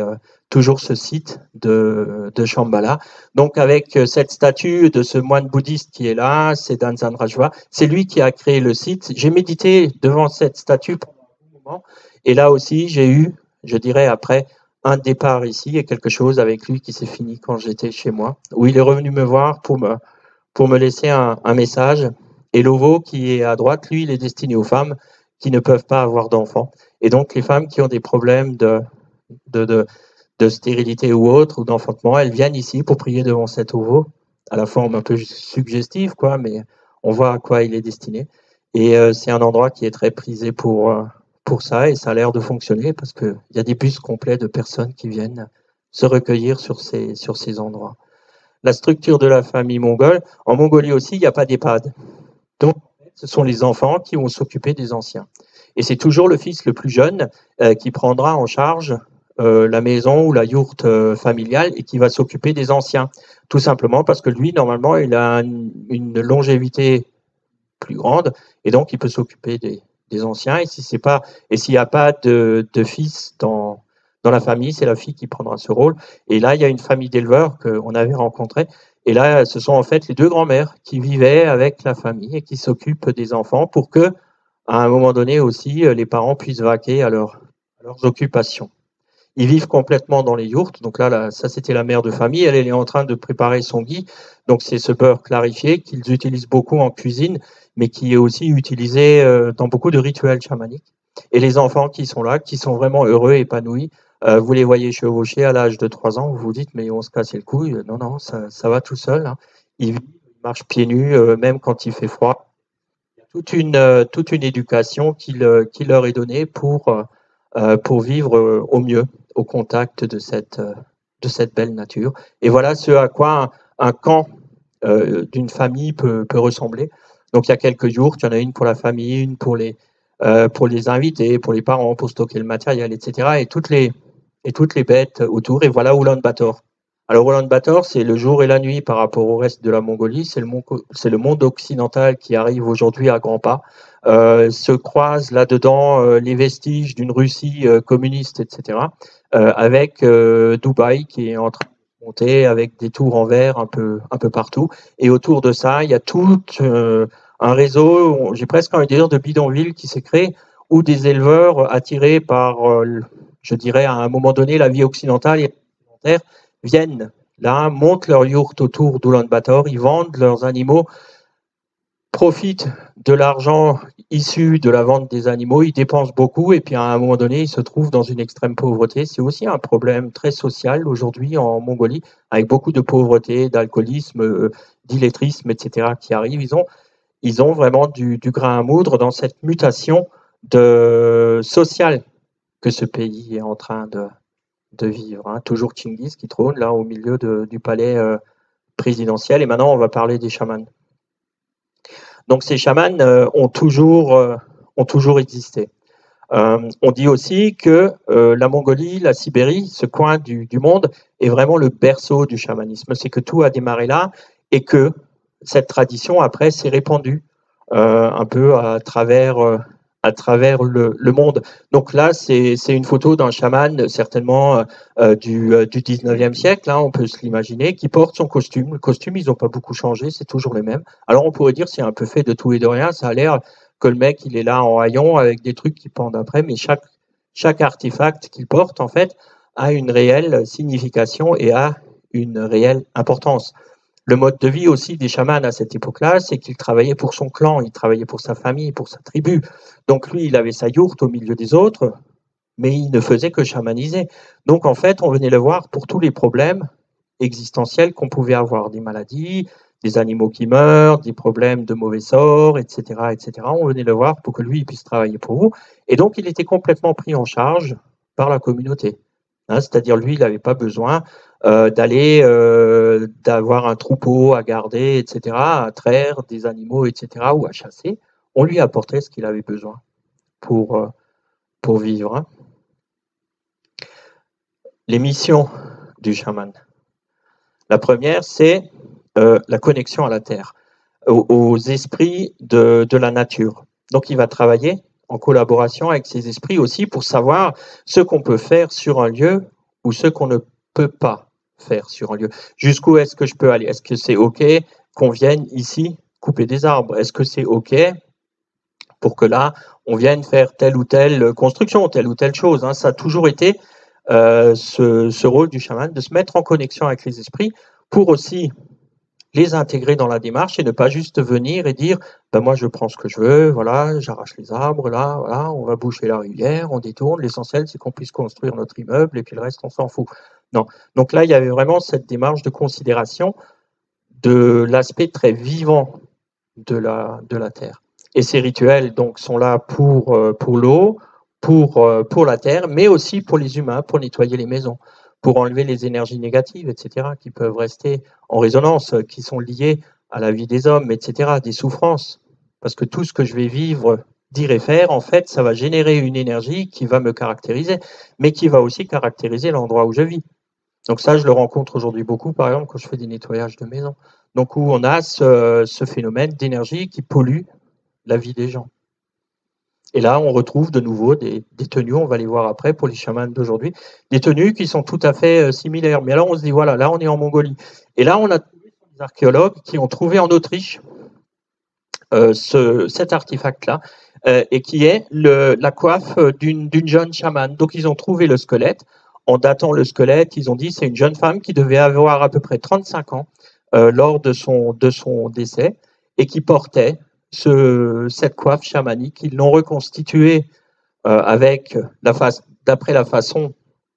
toujours ce site de Shambhala. Donc avec cette statue de ce moine bouddhiste qui est là, c'est Danzan Rajwa, c'est lui qui a créé le site. J'ai médité devant cette statue pendant un bon moment, et là aussi j'ai eu, je dirais après, un départ ici et quelque chose avec lui qui s'est fini quand j'étais chez moi, où il est revenu me voir pour me laisser un message. Et l'OVO qui est à droite, lui, il est destiné aux femmes qui ne peuvent pas avoir d'enfants. Et donc les femmes qui ont des problèmes de stérilité ou autre, ou d'enfantement, elles viennent ici pour prier devant cet OVO, à la forme un peu suggestive, quoi, mais on voit à quoi il est destiné. Et c'est un endroit qui est très prisé pour ça, et ça a l'air de fonctionner, parce qu'il y a des bus complets de personnes qui viennent se recueillir sur ces endroits. La structure de la famille mongole, en Mongolie aussi, il n'y a pas d'EHPAD. Donc, ce sont les enfants qui vont s'occuper des anciens. Et c'est toujours le fils le plus jeune qui prendra en charge la maison ou la yourte familiale et qui va s'occuper des anciens. Tout simplement parce que lui, normalement, il a une longévité plus grande et donc il peut s'occuper des anciens. Et s'il n'y a pas de fils dans la famille, c'est la fille qui prendra ce rôle. Et là, il y a une famille d'éleveurs qu'on avait rencontrée. Et là, ce sont en fait les deux grands-mères qui vivaient avec la famille et qui s'occupent des enfants pour que, à un moment donné aussi, les parents puissent vaquer à leurs occupations. Ils vivent complètement dans les yourtes. Donc là, ça, c'était la mère de famille. Elle est en train de préparer son ghee. Donc, c'est ce beurre clarifié qu'ils utilisent beaucoup en cuisine, mais qui est aussi utilisé dans beaucoup de rituels chamaniques. Et les enfants qui sont là, qui sont vraiment heureux, épanouis, vous les voyez chevaucher à l'âge de 3 ans, vous vous dites, mais on se casse le couille. Non, non, ça va tout seul. Hein. Ils marchent pieds nus, même quand il fait froid. Il y a toute une éducation qui leur est donnée pour vivre au mieux au contact de cette belle nature. Et voilà ce à quoi un camp d'une famille peut ressembler. Donc il y a quelques jours, il y en a une pour la famille, une pour les invités, pour les parents, pour stocker le matériel, etc. Et toutes les bêtes autour. Et voilà Ulaanbaatar. Alors Ulaanbaatar, c'est le jour et la nuit par rapport au reste de la Mongolie. C'est le monde occidental qui arrive aujourd'hui à grands pas. Se croisent là-dedans les vestiges d'une Russie communiste, etc., avec Dubaï qui est en train de monter avec des tours en verre un peu partout. Et autour de ça, il y a tout un réseau, j'ai presque envie de dire, de bidonvilles qui s'est créé, où des éleveurs attirés par, je dirais, à un moment donné, la vie occidentale et occidentale, viennent là, montent leur yourte autour d'Ulaanbaatar, ils vendent leurs animaux, profitent de l'argent issu de la vente des animaux, ils dépensent beaucoup et puis à un moment donné, ils se trouvent dans une extrême pauvreté. C'est aussi un problème très social aujourd'hui en Mongolie, avec beaucoup de pauvreté, d'alcoolisme, d'illettrisme, etc. qui arrivent. Ils ont vraiment du grain à moudre dans cette mutation sociale que ce pays est en train de vivre. Hein. Toujours Tchingiz qui trône là au milieu du palais présidentiel. Et maintenant, on va parler des chamans. Donc ces chamans ont toujours existé. On dit aussi que la Mongolie, la Sibérie, ce coin du monde est vraiment le berceau du chamanisme. C'est que tout a démarré là et que cette tradition après s'est répandue un peu à travers le monde. Donc là, c'est une photo d'un chaman certainement du 19e siècle, hein, on peut se l'imaginer, qui porte son costume. Le costume, ils n'ont pas beaucoup changé, c'est toujours le même. Alors on pourrait dire c'est un peu fait de tout et de rien, ça a l'air que le mec, il est là en haillons avec des trucs qui pendent après, mais chaque artefact qu'il porte, en fait, a une réelle signification et a une réelle importance. Le mode de vie aussi des chamans à cette époque-là, c'est qu'il travaillait pour son clan, il travaillait pour sa famille, pour sa tribu. Donc lui, il avait sa yourte au milieu des autres, mais il ne faisait que chamaniser. Donc en fait, on venait le voir pour tous les problèmes existentiels qu'on pouvait avoir, des maladies, des animaux qui meurent, des problèmes de mauvais sort, etc., etc. On venait le voir pour que lui il puisse travailler pour vous. Et donc, il était complètement pris en charge par la communauté. Hein, c'est-à-dire, lui, il n'avait pas besoin d'avoir un troupeau à garder, etc., à traire des animaux, etc., ou à chasser. On lui apportait ce qu'il avait besoin pour vivre. Hein. Les missions du chaman. La première, c'est la connexion à la terre, aux esprits de la nature. Donc, il va travailler en collaboration avec ces esprits aussi pour savoir ce qu'on peut faire sur un lieu ou ce qu'on ne peut pas faire sur un lieu. Jusqu'où est-ce que je peux aller? Est-ce que c'est OK qu'on vienne ici couper des arbres? Est-ce que c'est OK pour que là, on vienne faire telle ou telle construction, telle ou telle chose? Hein. Ça a toujours été ce rôle du chaman, de se mettre en connexion avec les esprits pour aussi les intégrer dans la démarche et ne pas juste venir et dire ben moi je prends ce que je veux, voilà, j'arrache les arbres, là, voilà, on va boucher la rivière, on détourne, l'essentiel c'est qu'on puisse construire notre immeuble et puis le reste on s'en fout. Non. Donc là, il y avait vraiment cette démarche de considération de l'aspect très vivant de la terre. Et ces rituels donc sont là pour l'eau, pour la terre, mais aussi pour les humains, pour nettoyer les maisons, pour enlever les énergies négatives, etc., qui peuvent rester en résonance, qui sont liées à la vie des hommes, etc., des souffrances. Parce que tout ce que je vais vivre, dire et faire, en fait, ça va générer une énergie qui va me caractériser, mais qui va aussi caractériser l'endroit où je vis. Donc ça, je le rencontre aujourd'hui beaucoup, par exemple, quand je fais des nettoyages de maisons. Donc où on a ce phénomène d'énergie qui pollue la vie des gens. Et là, on retrouve de nouveau des tenues, on va les voir après pour les chamans d'aujourd'hui, des tenues qui sont tout à fait similaires. Mais alors on se dit, voilà, là on est en Mongolie. Et là, on a trouvé des archéologues qui ont trouvé en Autriche cet artefact-là, et qui est la coiffe d'une jeune chamane. Donc ils ont trouvé le squelette. En datant le squelette, ils ont dit c'est une jeune femme qui devait avoir à peu près 35 ans lors de son décès et qui portait cette coiffe chamanique. Ils l'ont reconstituée avec d'après la façon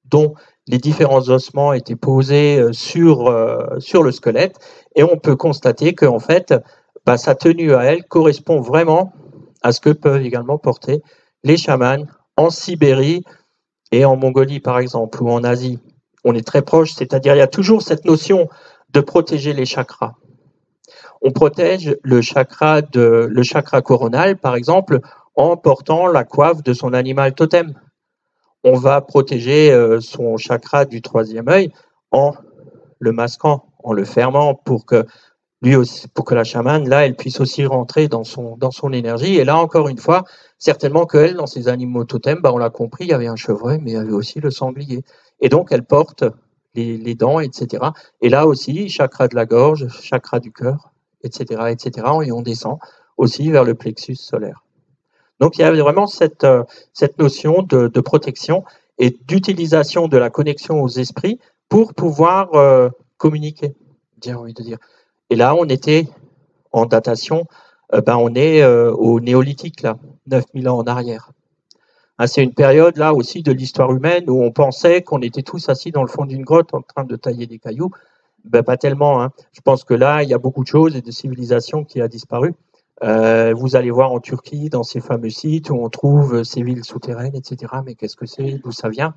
dont les différents ossements étaient posés sur le squelette, et on peut constater qu'en fait, sa tenue à elle correspond vraiment à ce que peuvent également porter les chamans en Sibérie et en Mongolie, par exemple, ou en Asie. On est très proche, c'est-à-dire il y a toujours cette notion de protéger les chakras. On protège le chakra coronal, par exemple, en portant la coiffe de son animal totem. On va protéger son chakra du troisième œil en le masquant, en le fermant pour que la chamane, là, elle puisse aussi rentrer dans son énergie. Et là, encore une fois, certainement qu'elle, dans ses animaux totems, on l'a compris, il y avait un chevreuil, mais il y avait aussi le sanglier. Et donc, elle porte les dents, etc. Et là aussi, chakra de la gorge, chakra du cœur, etc., etc. Et on descend aussi vers le plexus solaire. Donc, il y a vraiment cette notion de protection et d'utilisation de la connexion aux esprits pour pouvoir communiquer, j'ai envie de dire. Et là, on était en datation, on est au néolithique, là, 9000 ans en arrière. Hein, c'est une période, là aussi, de l'histoire humaine où on pensait qu'on était tous assis dans le fond d'une grotte en train de tailler des cailloux. Pas tellement. Hein. Je pense que là, il y a beaucoup de choses et de civilisations qui ont disparu. Vous allez voir en Turquie, dans ces fameux sites où on trouve ces villes souterraines, etc. Mais qu'est-ce que c'est? D'où ça vient?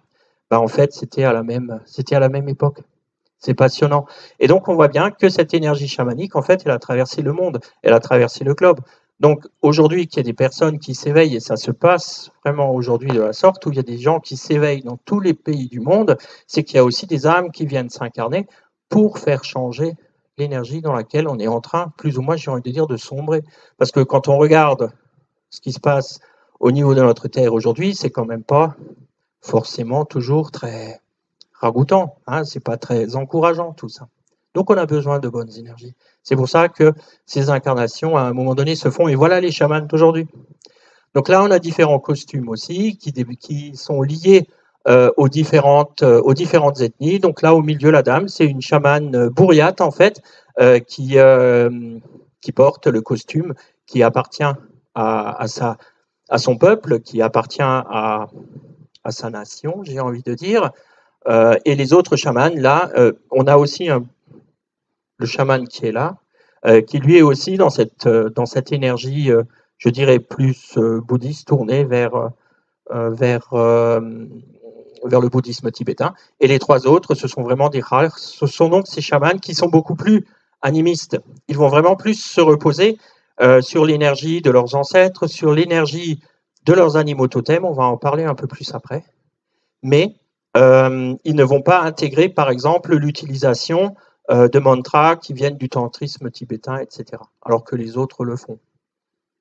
En fait, c'était à la même époque. C'est passionnant. Et donc, on voit bien que cette énergie chamanique, en fait, elle a traversé le monde, elle a traversé le globe. Donc, aujourd'hui, qu'il y a des personnes qui s'éveillent, et ça se passe vraiment aujourd'hui de la sorte, où il y a des gens qui s'éveillent dans tous les pays du monde, c'est qu'il y a aussi des âmes qui viennent s'incarner pour faire changer l'énergie dans laquelle on est en train, plus ou moins, j'ai envie de dire, de sombrer. Parce que quand on regarde ce qui se passe au niveau de notre Terre aujourd'hui, c'est quand même pas forcément toujours très ragoûtant, hein, c'est pas très encourageant tout ça. Donc on a besoin de bonnes énergies. C'est pour ça que ces incarnations, à un moment donné, se font, et voilà les chamans d'aujourd'hui. Donc là, on a différents costumes aussi, qui sont liés aux différentes ethnies. Donc là, au milieu, la dame, c'est une chamane bourriate, en fait, qui porte le costume qui appartient à son peuple, qui appartient à sa nation, j'ai envie de dire. Et les autres chamans, là, on a aussi le chaman qui est là, qui lui est aussi dans cette énergie, je dirais, plus bouddhiste, tournée vers le bouddhisme tibétain. Et les trois autres, ce sont vraiment des rares. Ce sont donc ces chamans qui sont beaucoup plus animistes. Ils vont vraiment plus se reposer sur l'énergie de leurs ancêtres, sur l'énergie de leurs animaux totems. On va en parler un peu plus après. Mais ils ne vont pas intégrer, par exemple, l'utilisation de mantras qui viennent du tantrisme tibétain, etc. Alors que les autres le font.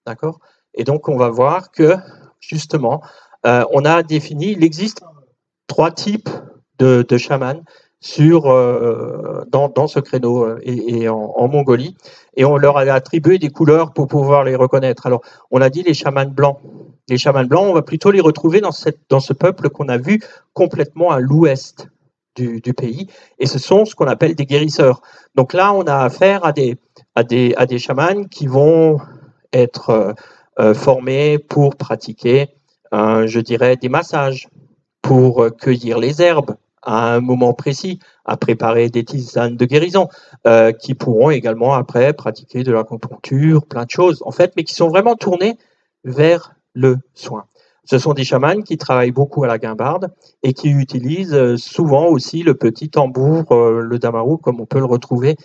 D'accord ? Et donc, on va voir que, justement, on a défini, il existe 3 types de chamans dans ce créneau et en Mongolie, et on leur a attribué des couleurs pour pouvoir les reconnaître. Alors, on a dit les chamans blancs. Les chamans blancs, on va plutôt les retrouver dans ce peuple qu'on a vu complètement à l'ouest du pays, et ce sont ce qu'on appelle des guérisseurs. Donc là, on a affaire à des chamans qui vont être formés pour pratiquer, je dirais, des massages, pour cueillir les herbes à un moment précis, à préparer des tisanes de guérison, qui pourront également après pratiquer de l'acupuncture, plein de choses, en fait, mais qui sont vraiment tournés vers le soin. Ce sont des chamans qui travaillent beaucoup à la guimbarde et qui utilisent souvent aussi le petit tambour, le damaru, comme on peut le retrouver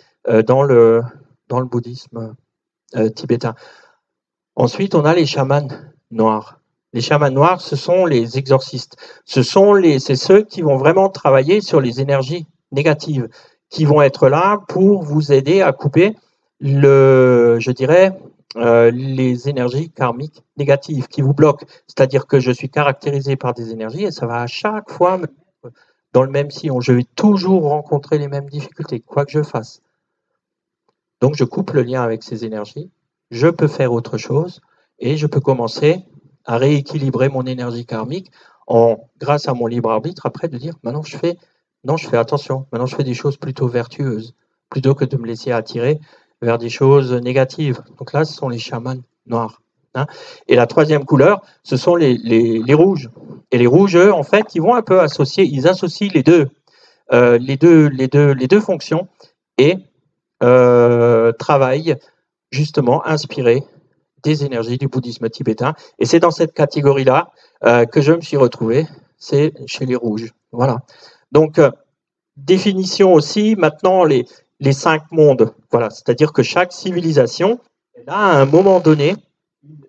dans le bouddhisme tibétain. Ensuite, on a les chamans noirs. Les chamans noirs, ce sont les exorcistes. C'est ceux qui vont vraiment travailler sur les énergies négatives, qui vont être là pour vous aider à couper je dirais, les énergies karmiques négatives qui vous bloquent. C'est-à-dire que je suis caractérisé par des énergies et ça va à chaque fois me mettre dans le même sillon. Je vais toujours rencontrer les mêmes difficultés, quoi que je fasse. Donc, je coupe le lien avec ces énergies. Je peux faire autre chose et je peux commencer à rééquilibrer mon énergie karmique grâce à mon libre arbitre, après de dire maintenant je fais attention, maintenant je fais des choses plutôt vertueuses, plutôt que de me laisser attirer vers des choses négatives. Donc là, ce sont les chamans noirs. Hein. Et la troisième couleur, ce sont les rouges. Et les rouges, eux, en fait, ils associent les deux fonctions et travaillent justement inspiré des énergies du bouddhisme tibétain. Et c'est dans cette catégorie-là que je me suis retrouvé, c'est chez les rouges. Voilà. Donc, définition aussi, maintenant, les 5 mondes. Voilà. C'est-à-dire que chaque civilisation a à un moment donné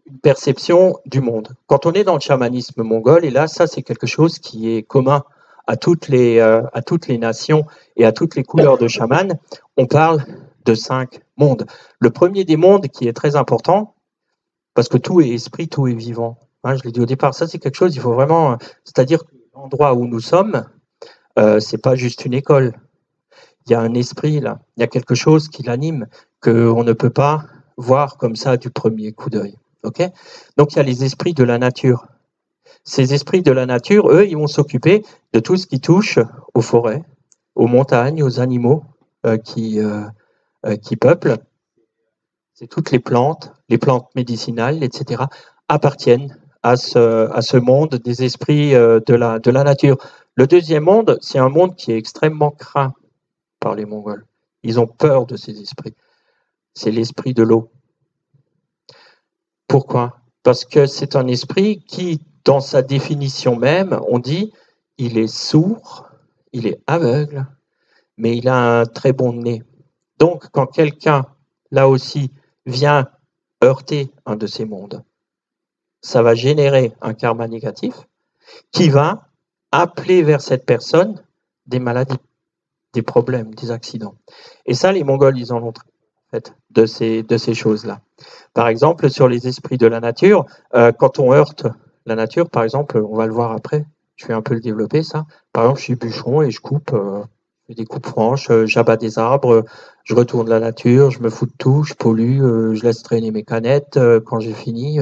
une perception du monde. Quand on est dans le chamanisme mongol, et là, ça, c'est quelque chose qui est commun à toutes les nations et à toutes les couleurs de chamans, on parle de 5 mondes. Le premier des mondes qui est très important, parce que tout est esprit, tout est vivant. Hein, je l'ai dit au départ, ça c'est quelque chose, il faut vraiment, c'est-à-dire que l'endroit où nous sommes, c'est pas juste une école. Il y a un esprit là, il y a quelque chose qui l'anime, qu'on ne peut pas voir comme ça du premier coup d'œil. Okay ? Donc il y a les esprits de la nature. Ces esprits de la nature, eux, ils vont s'occuper de tout ce qui touche aux forêts, aux montagnes, aux animaux qui peuplent. C'est toutes les plantes médicinales, etc., appartiennent à ce monde des esprits de la nature. Le deuxième monde, c'est un monde qui est extrêmement craint par les Mongols. Ils ont peur de ces esprits. C'est l'esprit de l'eau. Pourquoi ? Parce que c'est un esprit qui, dans sa définition même, on dit il est sourd, il est aveugle, mais il a un très bon nez. Donc, quand quelqu'un, là aussi, vient heurter un de ces mondes, ça va générer un karma négatif qui va appeler vers cette personne des maladies, des problèmes, des accidents. Et ça, les Mongols, ils en ont très en fait de ces choses-là. Par exemple, sur les esprits de la nature, quand on heurte la nature, par exemple, on va le voir après, je vais un peu le développer ça. Par exemple, je suis bûcheron et je coupe des coupes franches, j'abats des arbres, je retourne la nature, je me fous de tout, je pollue, je laisse traîner mes canettes quand j'ai fini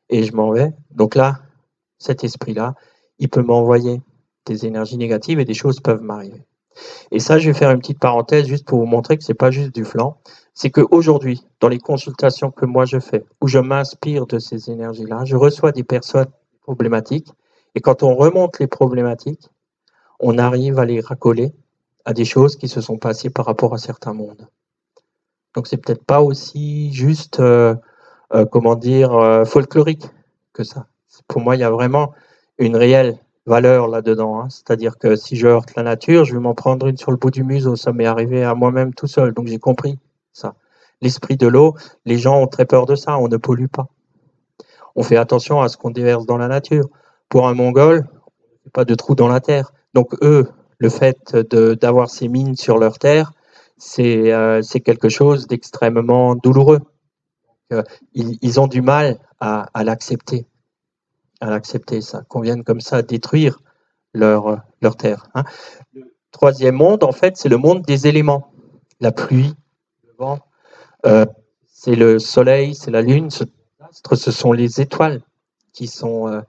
et je m'en vais. Donc là, cet esprit-là, il peut m'envoyer des énergies négatives et des choses peuvent m'arriver. Et ça, je vais faire une petite parenthèse juste pour vous montrer que c'est pas juste du flan. C'est qu'aujourd'hui, dans les consultations que moi je fais, où je m'inspire de ces énergies-là, je reçois des personnes problématiques. Et quand on remonte les problématiques, on arrive à les racoler à des choses qui se sont passées par rapport à certains mondes. Donc c'est peut-être pas aussi juste, comment dire, folklorique que ça. Pour moi, il y a vraiment une réelle valeur là-dedans. Hein. C'est-à-dire que si je heurte la nature, je vais m'en prendre une sur le bout du museau. Ça m'est arrivé à moi-même tout seul. Donc j'ai compris ça. L'esprit de l'eau, les gens ont très peur de ça. On ne pollue pas. On fait attention à ce qu'on déverse dans la nature. Pour un Mongol, on ne fait pas de trou dans la terre. Donc eux, le fait d'avoir ces mines sur leur terre, c'est quelque chose d'extrêmement douloureux. Ils ont du mal à l'accepter, ça, qu'on vienne comme ça détruire leur terre. Hein. Le troisième monde, en fait, c'est le monde des éléments. La pluie, le vent, c'est le soleil, c'est la lune, ce sont les étoiles qui sont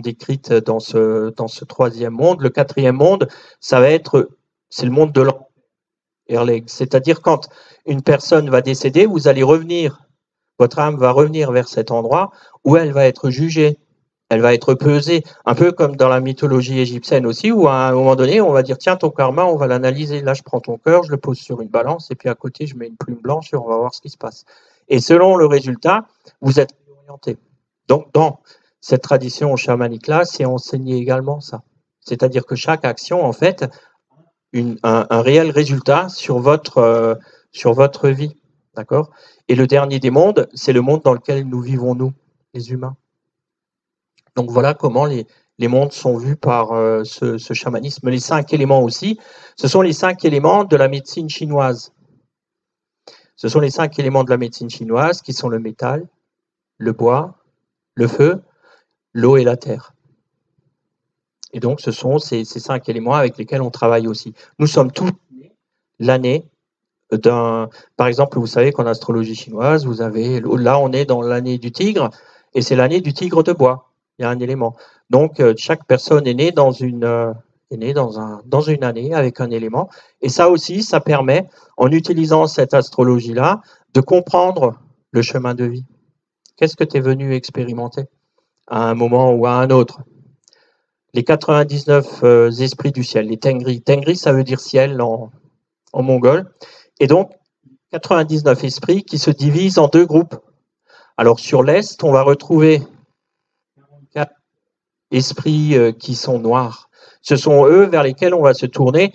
décrites dans ce troisième monde. Le quatrième monde, c'est le monde de l'enfer. C'est-à-dire quand une personne va décéder, vous allez revenir, votre âme va revenir vers cet endroit où elle va être jugée, elle va être pesée, un peu comme dans la mythologie égyptienne aussi, où à un moment donné, on va dire, tiens, ton karma, on va l'analyser. Là, je prends ton cœur, je le pose sur une balance, et puis à côté, je mets une plume blanche et on va voir ce qui se passe. Et selon le résultat, vous êtes orienté. Donc, dans cette tradition chamanique-là, c'est enseigné également ça. C'est-à-dire que chaque action, en fait, un réel résultat sur votre vie. D'accord ? Et le dernier des mondes, c'est le monde dans lequel nous vivons, nous, les humains. Donc voilà comment les mondes sont vus par ce chamanisme. Les 5 éléments aussi, ce sont les 5 éléments de la médecine chinoise. Ce sont les 5 éléments de la médecine chinoise qui sont le métal, le bois, le feu, l'eau et la terre. Et donc ce sont ces 5 éléments avec lesquels on travaille aussi. Nous sommes tous l'année par exemple, vous savez qu'en astrologie chinoise, vous avez, là on est dans l'année du tigre, et c'est l'année du tigre de bois. Il y a un élément. Donc chaque personne est née dans une année avec un élément. Et ça aussi, ça permet, en utilisant cette astrologie-là, de comprendre le chemin de vie. Qu'est-ce que tu es venu expérimenter à un moment ou à un autre? Les 99 esprits du ciel, les Tengri. Tengri, ça veut dire ciel en mongol. Et donc, 99 esprits qui se divisent en 2 groupes. Alors, sur l'Est, on va retrouver 44 esprits qui sont noirs. Ce sont eux vers lesquels on va se tourner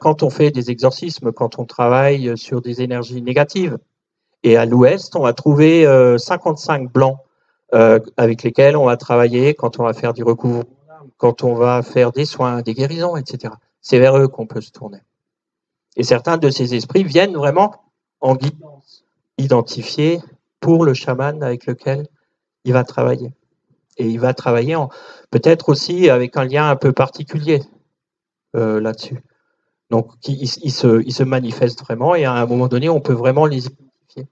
quand on fait des exorcismes, quand on travaille sur des énergies négatives. Et à l'Ouest, on va trouver 55 blancs avec lesquels on va travailler quand on va faire du recouvrement, quand on va faire des soins, des guérisons, etc. C'est vers eux qu'on peut se tourner. Et certains de ces esprits viennent vraiment en guidance, identifiés pour le chaman avec lequel il va travailler. Et il va travailler peut-être aussi avec un lien un peu particulier là-dessus. Donc, il se manifeste vraiment et à un moment donné, on peut vraiment les identifier.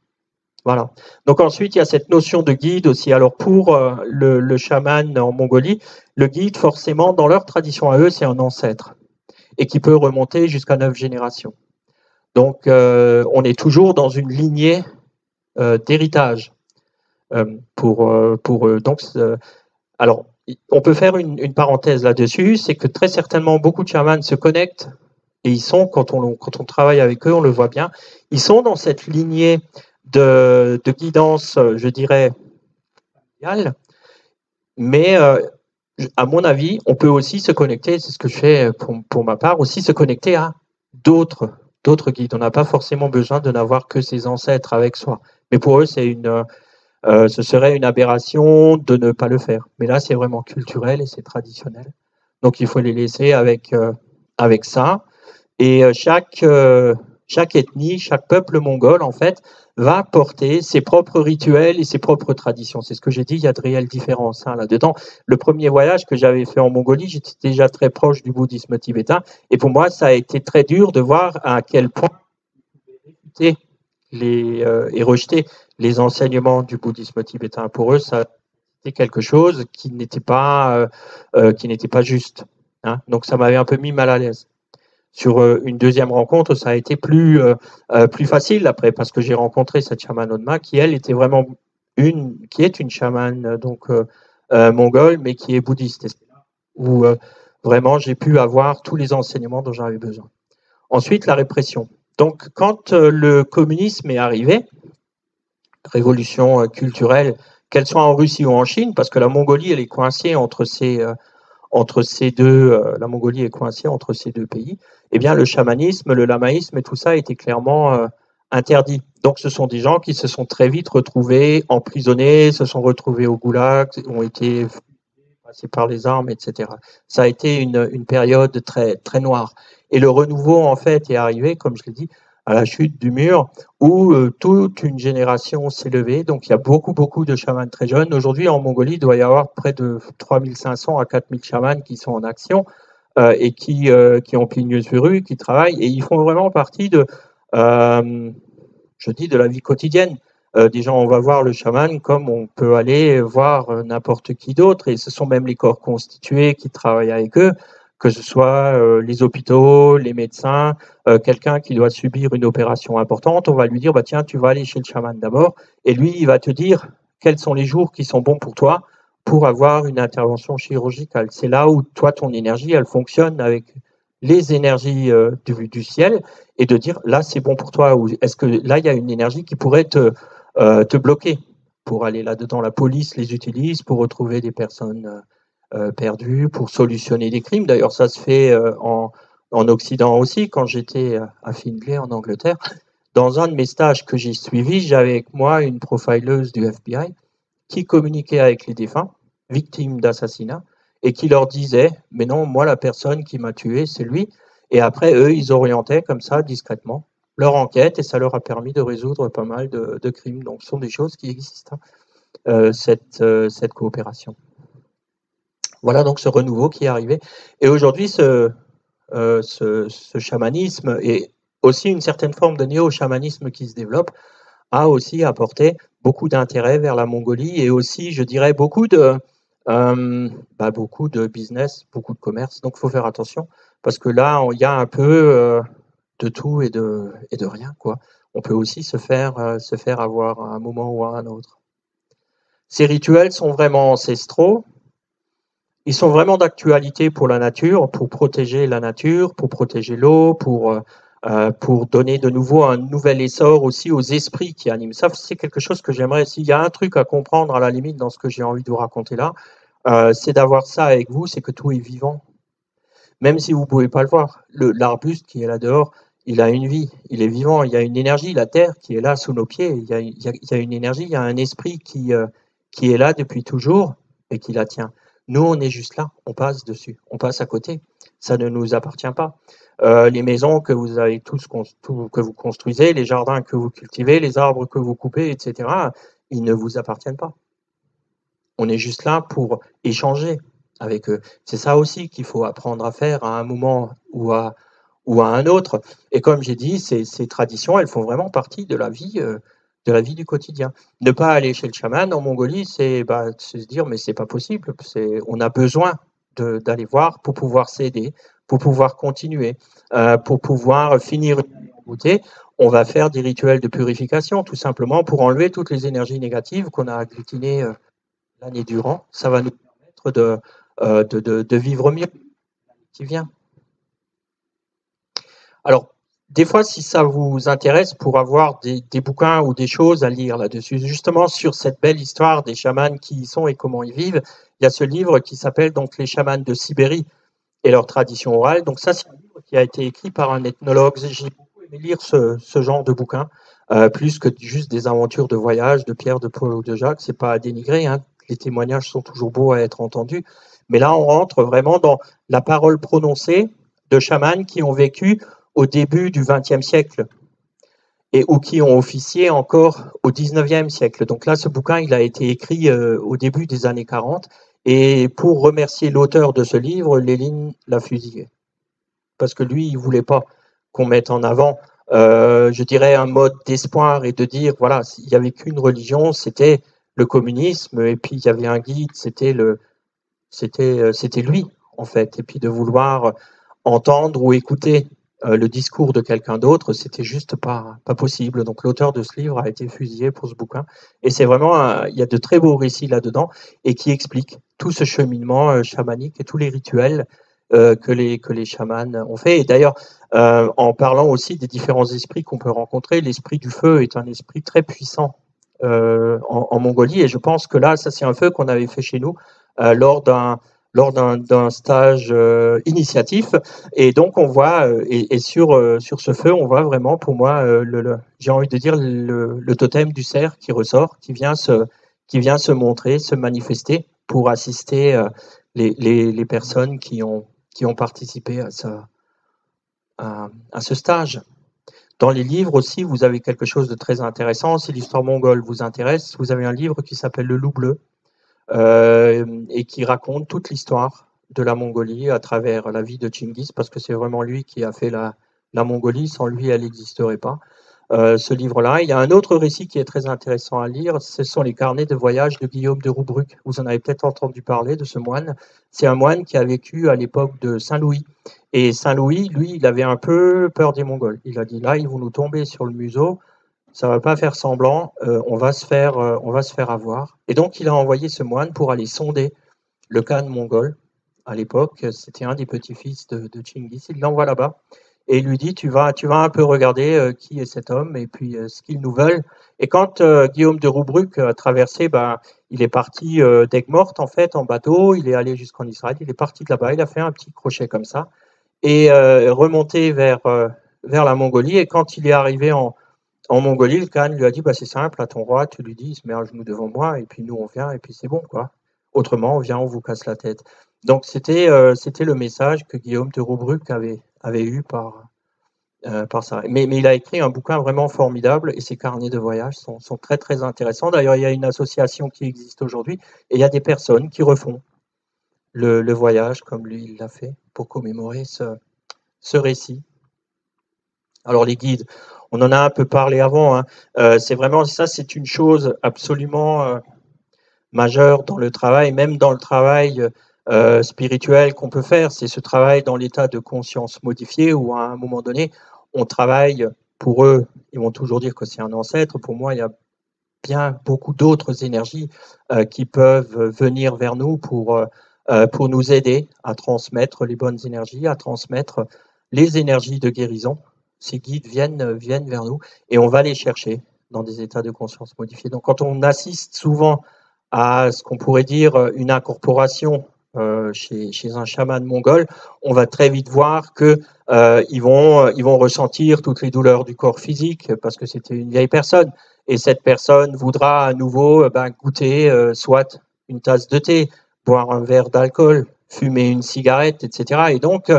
Voilà. Donc ensuite, il y a cette notion de guide aussi. Alors pour le chaman en Mongolie, le guide, forcément, dans leur tradition à eux, c'est un ancêtre et qui peut remonter jusqu'à 9 générations. Donc, on est toujours dans une lignée d'héritage. Alors, on peut faire une parenthèse là-dessus, c'est que très certainement beaucoup de chamans se connectent et ils sont, quand on travaille avec eux, on le voit bien, ils sont dans cette lignée de guidance, je dirais, familiale, mais à mon avis, on peut aussi se connecter, c'est ce que je fais pour ma part, aussi se connecter à d'autres guides. On n'a pas forcément besoin de n'avoir que ses ancêtres avec soi. Mais pour eux, ce serait une aberration de ne pas le faire. Mais là, c'est vraiment culturel et c'est traditionnel. Donc, il faut les laisser avec ça. Et chaque ethnie, chaque peuple mongol, en fait, va porter ses propres rituels et ses propres traditions. C'est ce que j'ai dit, il y a de réelles différences là-dedans. Le premier voyage que j'avais fait en Mongolie, j'étais déjà très proche du bouddhisme tibétain. Et pour moi, ça a été très dur de voir à quel point et rejeter les enseignements du bouddhisme tibétain. Pour eux, ça c'était quelque chose qui n'était pas juste. Hein. Donc ça m'avait un peu mis mal à l'aise. sur une deuxième rencontre, ça a été plus facile après, parce que j'ai rencontré cette chamane Odma qui, elle, était vraiment qui est une chamane mongole, mais qui est bouddhiste, où vraiment j'ai pu avoir tous les enseignements dont j'avais besoin. Ensuite, la répression. Donc, quand le communisme est arrivé, révolution culturelle, qu'elle soit en Russie ou en Chine, parce que la Mongolie, elle est coincée entre ces deux, la Mongolie est coincée entre ces deux pays, eh bien, le chamanisme, le lamaïsme et tout ça était clairement interdit. Donc, ce sont des gens qui se sont très vite retrouvés emprisonnés, se sont retrouvés au goulag, ont été passés par les armes, etc. Ça a été une période très, très noire. Et le renouveau, en fait, est arrivé, comme je l'ai dit, à la chute du mur, où toute une génération s'est levée. Donc, il y a beaucoup, beaucoup de chamans très jeunes. Aujourd'hui, en Mongolie, il doit y avoir près de 3500 à 4000 chamans qui sont en action et qui ont pignon sur rue, qui travaillent. Et ils font vraiment partie de la vie quotidienne. Des gens, on va voir le chaman comme on peut aller voir n'importe qui d'autre. Et ce sont même les corps constitués qui travaillent avec eux, que ce soit les hôpitaux, les médecins, quelqu'un qui doit subir une opération importante. On va lui dire, bah, tiens, tu vas aller chez le chaman d'abord. Et lui, il va te dire quels sont les jours qui sont bons pour toi pour avoir une intervention chirurgicale. C'est là où toi, ton énergie, elle fonctionne avec les énergies du ciel et de dire là c'est bon pour toi, ou est-ce que là il y a une énergie qui pourrait te bloquer pour aller là-dedans. La police les utilise pour retrouver des personnes perdues, pour solutionner des crimes. D'ailleurs, ça se fait en Occident aussi. Quand j'étais à Findlay en Angleterre, dans un de mes stages que j'ai suivi, j'avais avec moi une profileuse du FBI qui communiquait avec les défunts, victimes d'assassinats, et qui leur disait, mais non, moi, la personne qui m'a tué, c'est lui. Et après, eux, ils orientaient comme ça, discrètement, leur enquête, et ça leur a permis de résoudre pas mal de crimes. Donc, ce sont des choses qui existent, cette coopération. Voilà donc ce renouveau qui est arrivé. Et aujourd'hui, ce chamanisme et aussi une certaine forme de néo-chamanisme qui se développe a aussi apporté beaucoup d'intérêt vers la Mongolie et aussi, je dirais, beaucoup de business, beaucoup de commerce. Donc, il faut faire attention parce que là, il y a un peu de tout et de rien, quoi. On peut aussi se faire avoir à un moment ou à un autre. Ces rituels sont vraiment ancestraux. Ils sont vraiment d'actualité pour la nature, pour protéger la nature, pour protéger l'eau, pour donner de nouveau un nouvel essor aussi aux esprits qui animent. Ça, c'est quelque chose que j'aimerais. S'il y a un truc à comprendre à la limite dans ce que j'ai envie de vous raconter là, c'est d'avoir ça avec vous, c'est que tout est vivant. Même si vous ne pouvez pas le voir. L'arbuste qui est là dehors, il a une vie, il est vivant, il y a une énergie. La terre qui est là sous nos pieds, il y a une énergie, il y a un esprit qui est là depuis toujours et qui la tient. Nous, on est juste là, on passe dessus, on passe à côté. Ça ne nous appartient pas. Les maisons que vous avez que vous construisez, les jardins que vous cultivez, les arbres que vous coupez, etc., ils ne vous appartiennent pas. On est juste là pour échanger avec eux. C'est ça aussi qu'il faut apprendre à faire à un moment ou à un autre. Et comme j'ai dit, ces traditions, elles font vraiment partie de la vie du quotidien. Ne pas aller chez le chaman en Mongolie, c'est se dire mais c'est pas possible. On a besoin d'aller voir pour pouvoir s'aider, pour pouvoir continuer, pour pouvoir finir une beauté. On va faire des rituels de purification, tout simplement pour enlever toutes les énergies négatives qu'on a agglutinées l'année durant. Ça va nous permettre de vivre mieux qui vient. Alors, des fois, si ça vous intéresse, pour avoir des bouquins ou des choses à lire là-dessus, justement sur cette belle histoire des chamans, qui y sont et comment ils vivent, il y a ce livre qui s'appelle donc Les chamans de Sibérie et leur tradition orale. Donc ça, c'est un livre qui a été écrit par un ethnologue. J'ai beaucoup aimé lire ce genre de bouquin, plus que juste des aventures de voyage de Pierre, de Paul ou de Jacques. C'est pas à dénigrer, hein. Les témoignages sont toujours beaux à être entendus. Mais là, on rentre vraiment dans la parole prononcée de chamans qui ont vécu au début du XXe siècle ou qui ont officié encore au XIXe siècle. Donc là, ce bouquin, il a été écrit au début des années 40. Et pour remercier l'auteur de ce livre, Lénine l'a fusillé. Parce que lui, il ne voulait pas qu'on mette en avant, je dirais, un mode d'espoir et de dire, voilà, il n'y avait qu'une religion, c'était le communisme, et puis il y avait un guide, c'était lui, en fait. Et puis de vouloir entendre ou écouter le discours de quelqu'un d'autre, c'était juste pas possible. Donc l'auteur de ce livre a été fusillé pour ce bouquin. Et c'est vraiment, il y a de très beaux récits là-dedans et qui expliquent tout ce cheminement chamanique et tous les rituels que les chamans ont fait. Et d'ailleurs, en parlant aussi des différents esprits qu'on peut rencontrer, l'esprit du feu est un esprit très puissant en Mongolie. Et je pense que là, ça c'est un feu qu'on avait fait chez nous lors d'un stage initiatif. Et donc, on voit, et sur ce feu, on voit vraiment, pour moi, j'ai envie de dire, le totem du cerf qui ressort, qui vient se montrer, se manifester pour assister les personnes qui ont participé à ce stage. Dans les livres aussi, vous avez quelque chose de très intéressant. Si l'histoire mongole vous intéresse, vous avez un livre qui s'appelle Le Loup bleu, et qui raconte toute l'histoire de la Mongolie à travers la vie de Tchinguis, parce que c'est vraiment lui qui a fait la Mongolie. Sans lui, elle n'existerait pas. Ce livre-là. Il y a un autre récit qui est très intéressant à lire, ce sont les carnets de voyage de Guillaume de Roubruc. Vous en avez peut-être entendu parler de ce moine. C'est un moine qui a vécu à l'époque de Saint-Louis. Et Saint-Louis, lui, il avait un peu peur des Mongols. Il a dit, là, ils vont nous tomber sur le museau, ça ne va pas faire semblant, on va se faire avoir. Et donc, il a envoyé ce moine pour aller sonder le Khan mongol. À l'époque, c'était un des petits-fils de Tchinguis. Il l'envoie là-bas et il lui dit, tu vas un peu regarder qui est cet homme et puis ce qu'ils nous veulent. Et quand Guillaume de Roubruc a traversé, il est parti d'Aigues-Mortes, en fait, en bateau, il est allé jusqu'en Israël, il est parti de là-bas, il a fait un petit crochet comme ça, et remonté vers la Mongolie. Et quand il est arrivé en Mongolie, le Khan lui a dit, c'est simple, à ton roi, tu lui dis, il se met à genoux devant moi, et puis nous on vient, et puis c'est bon, quoi. Autrement, on vient, on vous casse la tête. Donc c'était le message que Guillaume de Roubruc avait eu par ça. Mais il a écrit un bouquin vraiment formidable, et ses carnets de voyage sont très très intéressants. D'ailleurs, il y a une association qui existe aujourd'hui, et il y a des personnes qui refont le voyage comme lui il l'a fait pour commémorer ce récit. Alors les guides, on en a un peu parlé avant, hein. C'est vraiment ça, c'est une chose absolument majeure dans le travail, même dans le travail spirituel qu'on peut faire. C'est ce travail dans l'état de conscience modifié où à un moment donné, on travaille pour eux. Ils vont toujours dire que c'est un ancêtre. Pour moi, il y a bien beaucoup d'autres énergies qui peuvent venir vers nous pour nous aider à transmettre les bonnes énergies, à transmettre les énergies de guérison. Ces guides viennent vers nous et on va les chercher dans des états de conscience modifiés. Donc quand on assiste souvent à ce qu'on pourrait dire une incorporation chez un chaman mongol, on va très vite voir que ils vont ressentir toutes les douleurs du corps physique parce que c'était une vieille personne et cette personne voudra à nouveau goûter soit une tasse de thé, boire un verre d'alcool, fumer une cigarette, etc. Et donc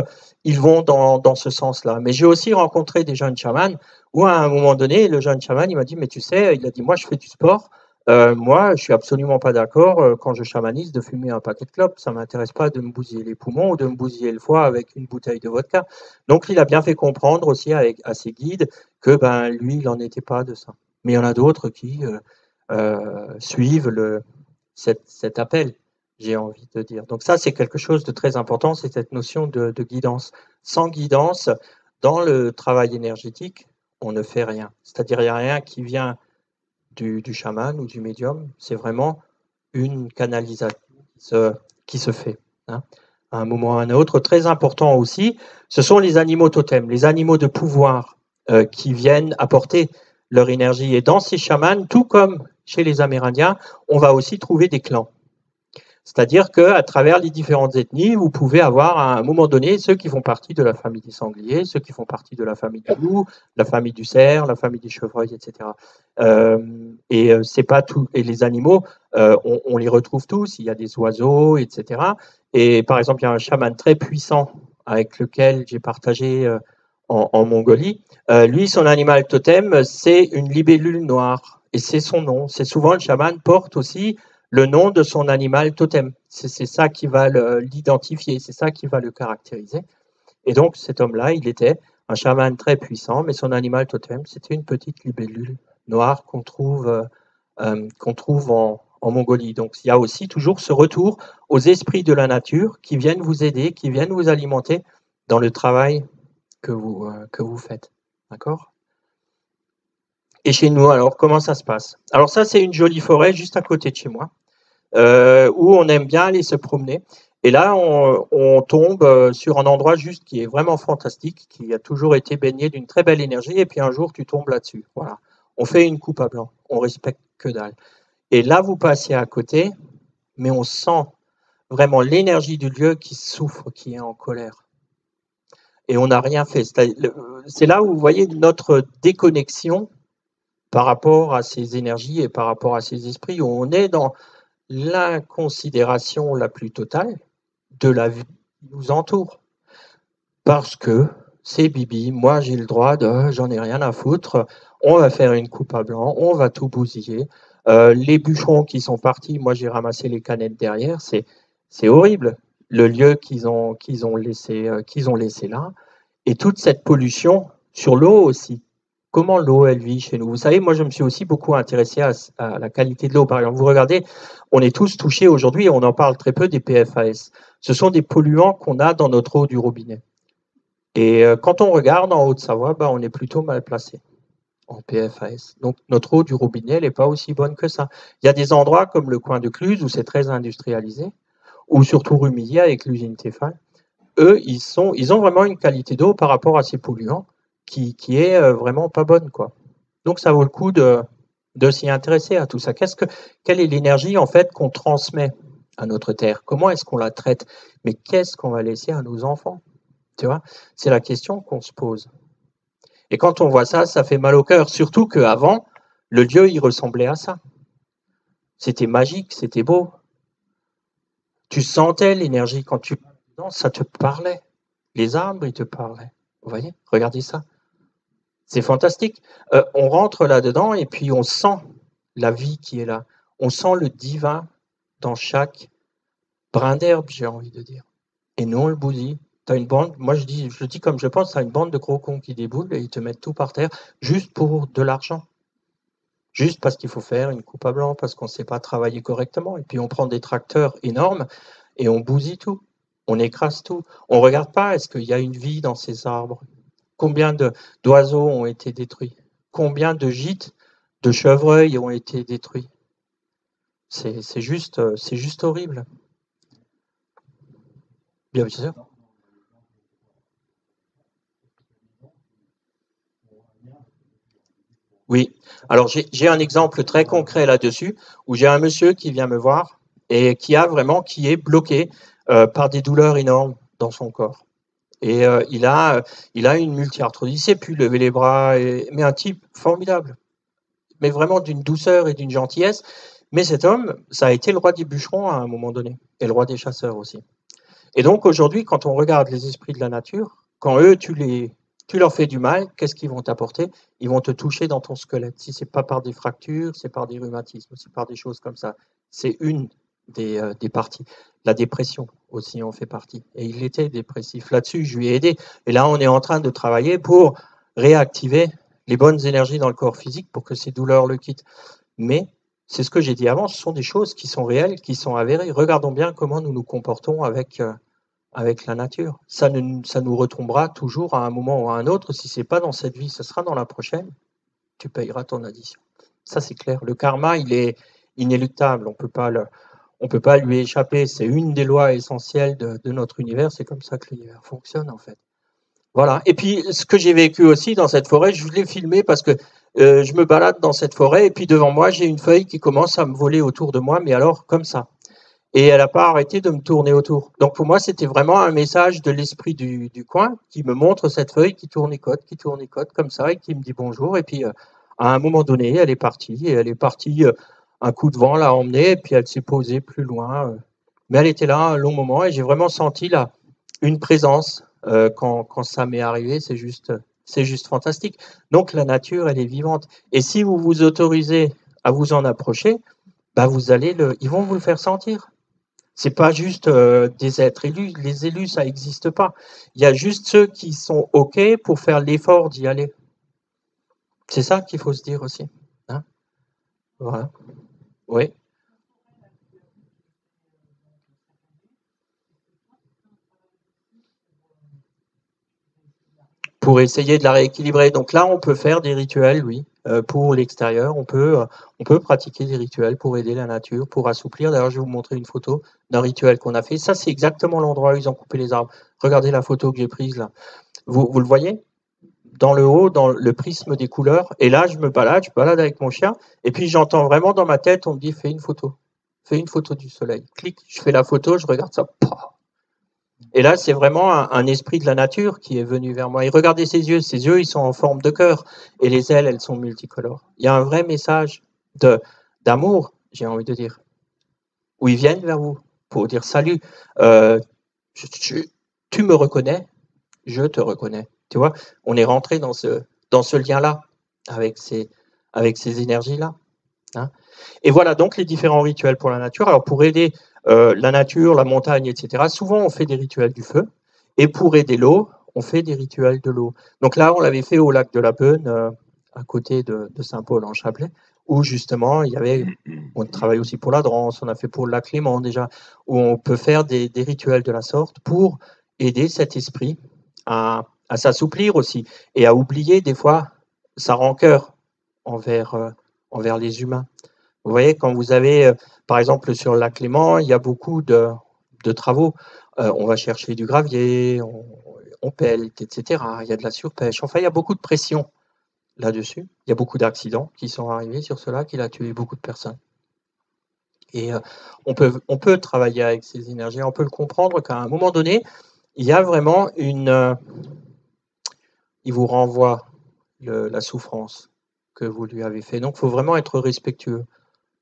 ils vont dans ce sens-là. Mais j'ai aussi rencontré des jeunes chamans où à un moment donné, le jeune chaman, il m'a dit, mais tu sais, il a dit, moi je fais du sport, moi je suis absolument pas d'accord quand je chamanise de fumer un paquet de clopes, ça m'intéresse pas de me bousiller les poumons ou de me bousiller le foie avec une bouteille de vodka. Donc il a bien fait comprendre aussi à ses guides que lui, il n'en était pas de ça. Mais il y en a d'autres qui suivent cet appel, j'ai envie de dire. Donc ça, c'est quelque chose de très important, c'est cette notion de guidance. Sans guidance, dans le travail énergétique, on ne fait rien. C'est-à-dire, il n'y a rien qui vient du chaman ou du médium, c'est vraiment une canalisation qui se fait, hein, à un moment ou à un autre. Très important aussi, ce sont les animaux totems, les animaux de pouvoir qui viennent apporter leur énergie. Et dans ces chamans, tout comme chez les Amérindiens, on va aussi trouver des clans. C'est-à-dire qu'à travers les différentes ethnies, vous pouvez avoir à un moment donné ceux qui font partie de la famille des sangliers, ceux qui font partie de la famille du loup, la famille du cerf, la famille des chevreuils, etc. C'est pas tout. Et les animaux, on les retrouve tous. Il y a des oiseaux, etc. Et par exemple, il y a un chaman très puissant avec lequel j'ai partagé en Mongolie. Lui, son animal totem, c'est une libellule noire. Et c'est son nom. C'est souvent le chaman porte aussi le nom de son animal totem. C'est ça qui va l'identifier, c'est ça qui va le caractériser. Et donc cet homme-là, il était un chaman très puissant, mais son animal totem, c'était une petite libellule noire qu'on trouve en Mongolie. Donc il y a aussi toujours ce retour aux esprits de la nature qui viennent vous aider, qui viennent vous alimenter dans le travail que vous faites. D'accord? Et chez nous, alors, comment ça se passe? Alors ça, c'est une jolie forêt juste à côté de chez moi, où on aime bien aller se promener. Et là, on tombe sur un endroit juste qui est vraiment fantastique, qui a toujours été baigné d'une très belle énergie. Et puis un jour, tu tombes là-dessus. Voilà. On fait une coupe à blanc. On respecte que dalle. Et là, vous passez à côté, mais on sent vraiment l'énergie du lieu qui souffre, qui est en colère. Et on n'a rien fait. C'est là où vous voyez notre déconnexion par rapport à ces énergies et par rapport à ces esprits, où on est dans l'inconsidération la plus totale de la vie qui nous entoure. Parce que c'est Bibi, moi j'ai le droit de, j'en ai rien à foutre, on va faire une coupe à blanc, on va tout bousiller. Les bûcherons qui sont partis, moi j'ai ramassé les canettes derrière, c'est horrible. Le lieu qu'ils ont laissé là, et toute cette pollution sur l'eau aussi. Comment l'eau, elle vit chez nous? Vous savez, moi, je me suis aussi beaucoup intéressé à la qualité de l'eau. Par exemple, vous regardez, on est tous touchés aujourd'hui, et on en parle très peu, des PFAS. Ce sont des polluants qu'on a dans notre eau du robinet. Et quand on regarde en Haute-Savoie, bah, on est plutôt mal placé en PFAS. Donc, notre eau du robinet, elle n'est pas aussi bonne que ça. Il y a des endroits comme le coin de Cluse où c'est très industrialisé, ou surtout Rumilly avec l'usine Tefal. Eux, ils ont vraiment une qualité d'eau par rapport à ces polluants qui est vraiment pas bonne, quoi. Donc, ça vaut le coup de s'y intéresser à tout ça. Quelle est l'énergie, en fait, qu'on transmet à notre terre? Comment est-ce qu'on la traite? Mais qu'est-ce qu'on va laisser à nos enfants? Tu vois? C'est la question qu'on se pose. Et quand on voit ça, ça fait mal au cœur. Surtout qu'avant, le lieu, il ressemblait à ça. C'était magique, c'était beau. Tu sentais l'énergie quand tu ça te parlait. Les arbres, ils te parlaient. Vous voyez? Regardez ça. C'est fantastique. On rentre là-dedans et puis on sent la vie qui est là. On sent le divin dans chaque brin d'herbe, j'ai envie de dire. Et nous, on le bousille. Tu as une bande, moi je dis comme je pense, tu as une bande de gros cons qui déboulent et ils te mettent tout par terre juste pour de l'argent. Juste parce qu'il faut faire une coupe à blanc, parce qu'on ne sait pas travailler correctement. Et puis on prend des tracteurs énormes et on bousille tout. On écrase tout. On ne regarde pas, est-ce qu'il y a une vie dans ces arbres? Combien d'oiseaux ont été détruits? Combien de gîtes de chevreuils ont été détruits? C'est juste horrible. Bien sûr. Oui. Alors j'ai un exemple très concret là-dessus, où j'ai un monsieur qui vient me voir et qui est bloqué par des douleurs énormes dans son corps. Et il a une multi-arthrose. Il ne sait plus lever les bras, mais un type formidable, mais vraiment d'une douceur et d'une gentillesse. Mais cet homme, ça a été le roi des bûcherons à un moment donné, et le roi des chasseurs aussi. Et donc aujourd'hui, quand on regarde les esprits de la nature, quand eux, tu leur fais du mal, qu'est-ce qu'ils vont t'apporter? Ils vont te toucher dans ton squelette. Si c'est pas par des fractures, c'est par des rhumatismes, c'est par des choses comme ça. C'est une des parties. La dépression aussi en fait partie. Et il était dépressif. Là-dessus, je lui ai aidé. Et là, on est en train de travailler pour réactiver les bonnes énergies dans le corps physique pour que ces douleurs le quittent. Mais c'est ce que j'ai dit avant, ce sont des choses qui sont réelles, qui sont avérées. Regardons bien comment nous nous comportons avec la nature. Ça nous retombera toujours à un moment ou à un autre. Si ce n'est pas dans cette vie, ce sera dans la prochaine. Tu payeras ton addition. Ça, c'est clair. Le karma, il est inéluctable. On peut pas lui échapper. C'est une des lois essentielles de notre univers. C'est comme ça que l'univers fonctionne, en fait. Voilà. Et puis, ce que j'ai vécu aussi dans cette forêt, je l'ai filmé parce que je me balade dans cette forêt et puis devant moi, j'ai une feuille qui commence à me voler autour de moi, mais alors comme ça. Et elle n'a pas arrêté de me tourner autour. Donc pour moi, c'était vraiment un message de l'esprit du coin qui me montre cette feuille qui tournicote comme ça et qui me dit bonjour. Et puis à un moment donné, elle est partie. Et elle est partie, un coup de vent l'a emmenée et puis elle s'est posée plus loin. Mais elle était là un long moment et j'ai vraiment senti là une présence quand ça m'est arrivé. C'est juste fantastique. Donc la nature, elle est vivante. Et si vous vous autorisez à vous en approcher, bah ils vont vous le faire sentir. C'est pas juste des êtres élus. Les élus, ça n'existe pas. Il y a juste ceux qui sont OK pour faire l'effort d'y aller. C'est ça qu'il faut se dire aussi. Hein, voilà. Oui. pour essayer de la rééquilibrer. Donc là, on peut faire des rituels, oui, pour l'extérieur. On peut pratiquer des rituels pour aider la nature, pour assouplir. D'ailleurs, je vais vous montrer une photo d'un rituel qu'on a fait. Ça, c'est exactement l'endroit où ils ont coupé les arbres. Regardez la photo que j'ai prise là. Vous le voyez? Dans le haut, dans le prisme des couleurs. Et là, je balade avec mon chien. Et puis, j'entends vraiment dans ma tête, on me dit, fais une photo. Fais une photo du soleil. Clique, je fais la photo, je regarde ça. Et là, c'est vraiment un esprit de la nature qui est venu vers moi. Et regardez ses yeux, ils sont en forme de cœur. Et les ailes, elles sont multicolores. Il y a un vrai message d'amour, j'ai envie de dire, où ils viennent vers vous pour dire salut. Tu me reconnais, je te reconnais. Tu vois, on est rentré dans ce lien-là, avec ces énergies-là. Hein. Et voilà donc les différents rituels pour la nature. Alors pour aider la nature, la montagne, etc., souvent on fait des rituels du feu. Et pour aider l'eau, on fait des rituels de l'eau. Donc là, on l'avait fait au lac de la Beune, à côté de Saint-Paul en Chablais, où justement il y avait, on travaille aussi pour la Drance, on a fait pour le lac Léman déjà, où on peut faire des rituels de la sorte pour aider cet esprit à s'assouplir aussi et à oublier des fois sa rancœur envers les humains. Vous voyez, quand vous avez, par exemple, sur le lac Léman, il y a beaucoup de travaux. On va chercher du gravier, on pèle, etc. Il y a de la surpêche. Enfin, il y a beaucoup de pression là-dessus. Il y a beaucoup d'accidents qui sont arrivés sur ce lac. Il a tué beaucoup de personnes. Et on peut travailler avec ces énergies. On peut le comprendre qu'à un moment donné, il y a vraiment il vous renvoie la souffrance que vous lui avez fait. Donc, il faut vraiment être respectueux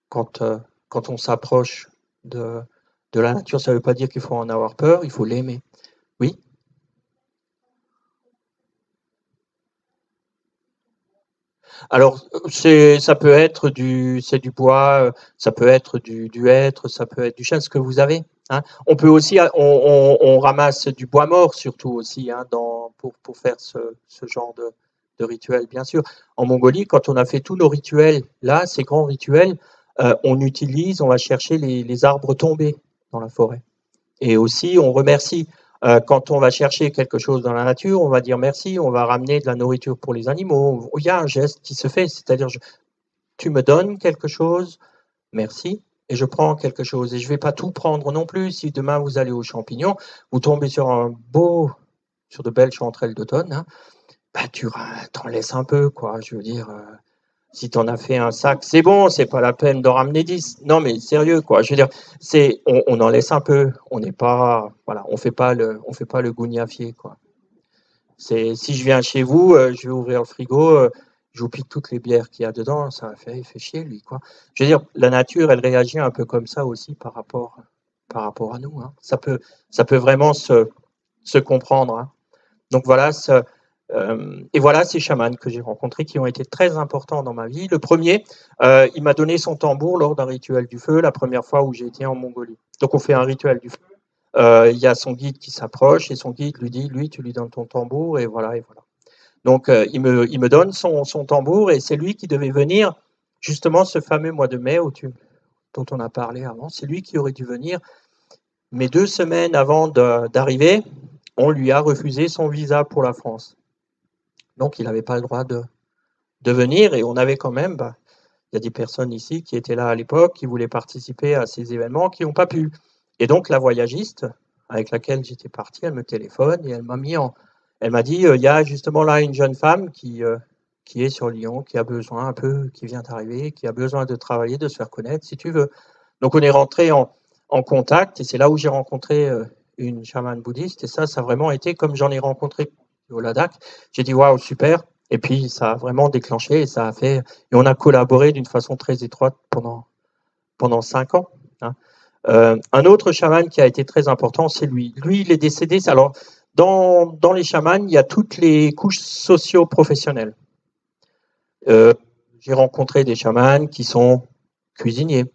quand on s'approche de la nature. Ça ne veut pas dire qu'il faut en avoir peur, il faut l'aimer. Oui? Alors, ça peut être du bois, ça peut être du hêtre, ça peut être du chêne, ce que vous avez. Hein. On peut aussi, on ramasse du bois mort surtout aussi, hein, pour faire ce genre de rituel, bien sûr. En Mongolie, quand on a fait tous nos rituels, là, ces grands rituels, on va chercher les arbres tombés dans la forêt. Et aussi, on remercie. Quand on va chercher quelque chose dans la nature, on va dire merci, on va ramener de la nourriture pour les animaux. Il y a un geste qui se fait, c'est-à-dire tu me donnes quelque chose, merci, et je prends quelque chose. Et je ne vais pas tout prendre non plus. Si demain vous allez aux champignons, vous tombez sur de belles chanterelles d'automne, hein, bah, tu t'en laisses un peu, quoi. Je veux dire, si tu en as fait un sac, c'est bon, c'est pas la peine d'en ramener 10. Non, mais sérieux, quoi. Je veux dire, on en laisse un peu. On n'est pas, voilà, on fait pas le gougnafier, quoi. Si je viens chez vous, je vais ouvrir le frigo, je vous pique toutes les bières qu'il y a dedans, il fait chier, lui, quoi. Je veux dire, la nature, elle réagit un peu comme ça aussi par rapport à nous, hein. Ça peut vraiment se comprendre, hein. Donc voilà, et voilà ces chamans que j'ai rencontrés qui ont été très importants dans ma vie. Le premier, il m'a donné son tambour lors d'un rituel du feu, la première fois où j'ai été en Mongolie. Donc on fait un rituel du feu. Il y a son guide qui s'approche et son guide lui dit, lui, tu lui donnes ton tambour et voilà, et voilà. Donc il me donne son tambour et c'est lui qui devait venir justement ce fameux mois de mai dont on a parlé avant. C'est lui qui aurait dû venir. Mais 2 semaines avant d'arriver, on lui a refusé son visa pour la France. Donc, il n'avait pas le droit de venir et on avait quand même, il y a des personnes ici qui étaient là à l'époque, qui voulaient participer à ces événements, qui n'ont pas pu. Et donc, la voyagiste avec laquelle j'étais parti, elle me téléphone et elle m'a dit, il y a justement là une jeune femme qui est sur Lyon, qui a besoin un peu, qui vient d'arriver, qui a besoin de travailler, de se faire connaître, si tu veux. Donc, on est rentré en contact et c'est là où j'ai rencontré une chamane bouddhiste et ça a vraiment été comme j'en ai rencontré au Ladakh. J'ai dit waouh, super. Et puis ça a vraiment déclenché et on a collaboré d'une façon très étroite pendant 5 ans. Hein. Un autre chaman qui a été très important, c'est lui. Lui, il est décédé. Alors, dans les chamans, il y a toutes les couches socio-professionnelles. J'ai rencontré des chamans qui sont cuisiniers,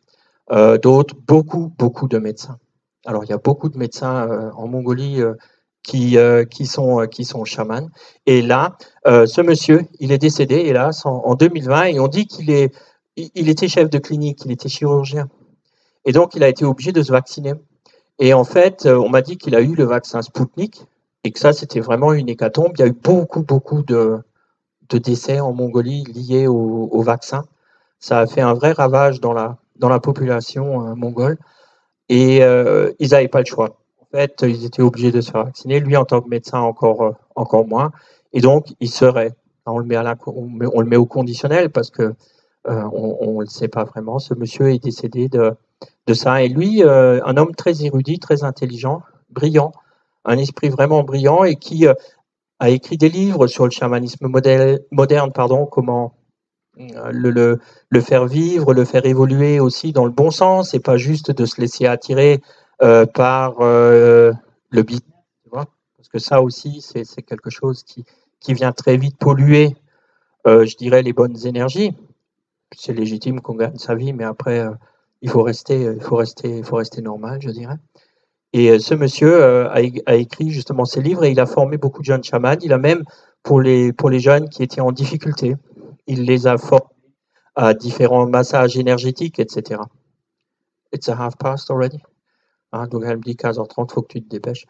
d'autres, beaucoup de médecins. Alors, il y a beaucoup de médecins en Mongolie qui sont chamans. Et là, ce monsieur, il est décédé, hélas, en 2020, et on dit qu'il était chef de clinique, il était chirurgien. Et donc, il a été obligé de se vacciner. Et en fait, on m'a dit qu'il a eu le vaccin Spoutnik, et que ça, c'était vraiment une hécatombe. Il y a eu beaucoup de décès en Mongolie liés au vaccin. Ça a fait un vrai ravage dans la population mongole. Et ils n'avaient pas le choix. En fait, ils étaient obligés de se faire vacciner. Lui, en tant que médecin, encore moins. Et donc, il serait. On le met, on le met au conditionnel parce que on ne le sait pas vraiment. Ce monsieur est décédé de ça. Et lui, un homme très érudit, très intelligent, brillant, un esprit vraiment brillant et qui a écrit des livres sur le chamanisme moderne, pardon, comment le faire vivre, le faire évoluer aussi dans le bon sens et pas juste de se laisser attirer par le business, tu vois, parce que ça aussi, c'est quelque chose qui vient très vite polluer, je dirais, les bonnes énergies. C'est légitime qu'on gagne sa vie, mais après, il faut rester normal, je dirais. Et ce monsieur a écrit justement ces livres et il a formé beaucoup de jeunes chamans. Il a même, pour les jeunes qui étaient en difficulté, il les a formés à différents massages énergétiques, etc. It's a half past already. Hein, donc elle me dit 15h30, il faut que tu te dépêches.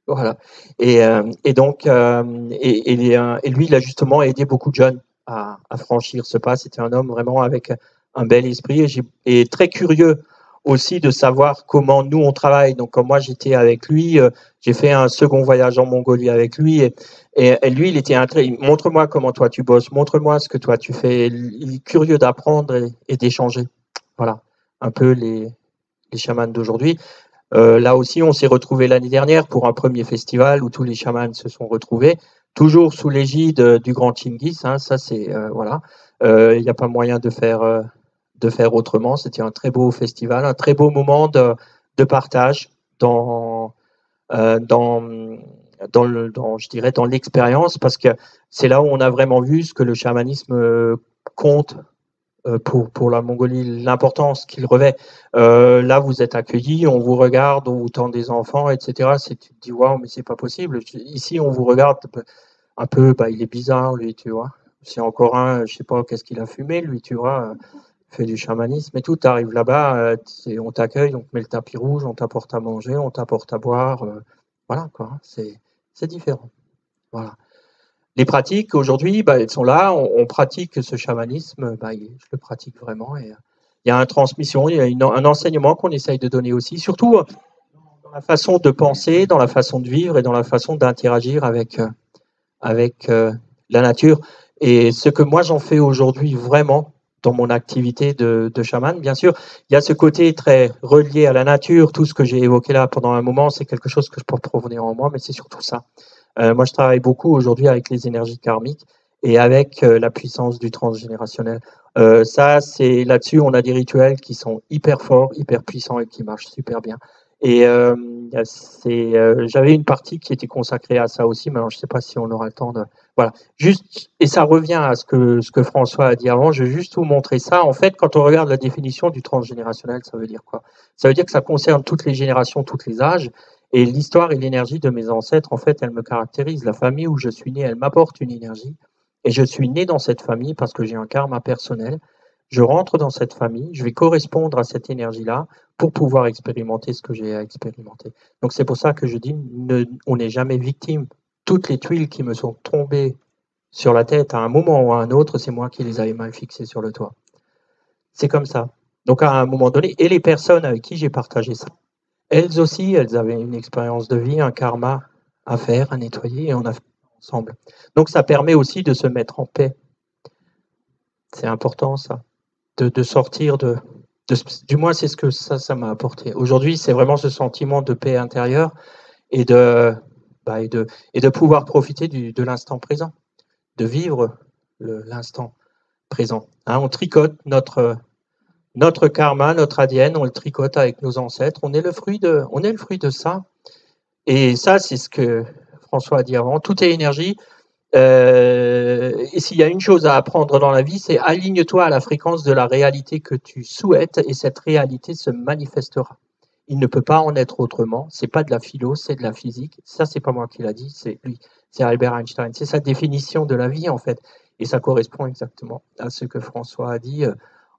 Voilà. Et donc, et lui, il a justement aidé beaucoup de jeunes à franchir ce pas. C'était un homme vraiment avec un bel esprit et très curieux aussi de savoir comment nous on travaille. Donc, comme moi j'étais avec lui, j'ai fait un second voyage en Mongolie avec lui et lui, il était montre-moi comment toi tu bosses, montre-moi ce que toi tu fais. Il est curieux d'apprendre et d'échanger. Voilà, un peu les chamans d'aujourd'hui. Là aussi, on s'est retrouvés l'année dernière pour un premier festival où tous les chamans se sont retrouvés, toujours sous l'égide du Grand Chingis. Hein, ça, c'est voilà. Il n'y a pas moyen de faire autrement. C'était un très beau festival, un très beau moment de partage dans dans je dirais dans l'expérience, parce que c'est là où on a vraiment vu ce que le chamanisme compte pour la Mongolie, l'importance qu'il revêt. Là, vous êtes accueillis, on vous regarde, on vous tend des enfants, etc. Tu te dis, waouh, mais c'est pas possible. Ici, on vous regarde un peu, bah, il est bizarre, lui, tu vois. C'est encore un, je sais pas, qu'est-ce qu'il a fumé, lui, tu vois, fait du chamanisme et tout. Tu arrives là-bas, on t'accueille, on te met le tapis rouge, on t'apporte à manger, on t'apporte à boire. Voilà, quoi. C'est différent. Voilà. Les pratiques, aujourd'hui, bah, elles sont là. On pratique ce chamanisme. Bah, je le pratique vraiment. Et il y a une transmission, il y a un enseignement qu'on essaye de donner aussi, surtout dans la façon de penser, dans la façon de vivre et dans la façon d'interagir avec la nature. Et ce que moi, j'en fais aujourd'hui vraiment dans mon activité de chaman, bien sûr, il y a ce côté très relié à la nature. Tout ce que j'ai évoqué là pendant un moment, c'est quelque chose que je porte revenir en moi, mais c'est surtout ça. Moi, je travaille beaucoup aujourd'hui avec les énergies karmiques et avec la puissance du transgénérationnel. Ça, c'est là-dessus, on a des rituels qui sont hyper forts, hyper puissants et qui marchent super bien. Et j'avais une partie qui était consacrée à ça aussi, mais alors je ne sais pas si on aura le temps de. Voilà. Juste, et ça revient à ce que François a dit avant, je vais juste vous montrer ça. En fait, quand on regarde la définition du transgénérationnel, ça veut dire quoi? Ça veut dire que ça concerne toutes les générations, tous les âges. Et l'histoire et l'énergie de mes ancêtres, en fait, elle me caractérise. La famille où je suis né, elle m'apporte une énergie. Et je suis né dans cette famille parce que j'ai un karma personnel. Je rentre dans cette famille, je vais correspondre à cette énergie-là pour pouvoir expérimenter ce que j'ai à expérimenter. Donc c'est pour ça que je dis, on n'est jamais victime. Toutes les tuiles qui me sont tombées sur la tête à un moment ou à un autre, c'est moi qui les avais mal fixées sur le toit. C'est comme ça. Donc à un moment donné, et les personnes avec qui j'ai partagé ça, elles aussi, elles avaient une expérience de vie, un karma à faire, à nettoyer, et on a fait ensemble. Donc ça permet aussi de se mettre en paix. C'est important ça, de sortir du moins c'est ce que ça m'a apporté. Aujourd'hui, c'est vraiment ce sentiment de paix intérieure et de pouvoir profiter de l'instant présent, de vivre l'instant présent. Hein, on tricote notre karma, notre ADN, on le tricote avec nos ancêtres. On est le fruit de ça. Et ça, c'est ce que François a dit avant. Tout est énergie. Et s'il y a une chose à apprendre dans la vie, c'est aligne-toi à la fréquence de la réalité que tu souhaites et cette réalité se manifestera. Il ne peut pas en être autrement. C'est pas de la philo, c'est de la physique. Ça, c'est pas moi qui l'a dit, c'est lui, c'est Albert Einstein. C'est sa définition de la vie en fait, et ça correspond exactement à ce que François a dit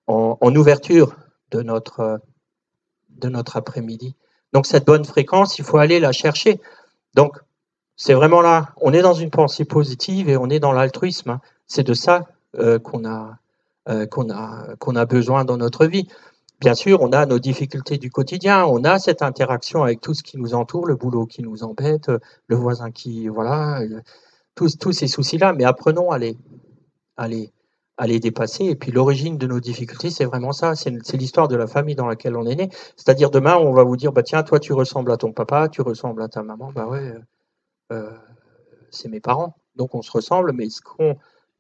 en ouverture de notre après-midi. Donc cette bonne fréquence, il faut aller la chercher. Donc c'est vraiment là, on est dans une pensée positive et on est dans l'altruisme. C'est de ça qu'on a besoin dans notre vie. Bien sûr, on a nos difficultés du quotidien, on a cette interaction avec tout ce qui nous entoure, le boulot qui nous embête, le voisin qui, voilà, tous ces soucis-là, mais apprenons à les dépasser. Et puis l'origine de nos difficultés, c'est vraiment ça, c'est l'histoire de la famille dans laquelle on est né. C'est-à-dire demain, on va vous dire, bah tiens, toi tu ressembles à ton papa, tu ressembles à ta maman, bah ouais, c'est mes parents, donc on se ressemble, mais ce qu'on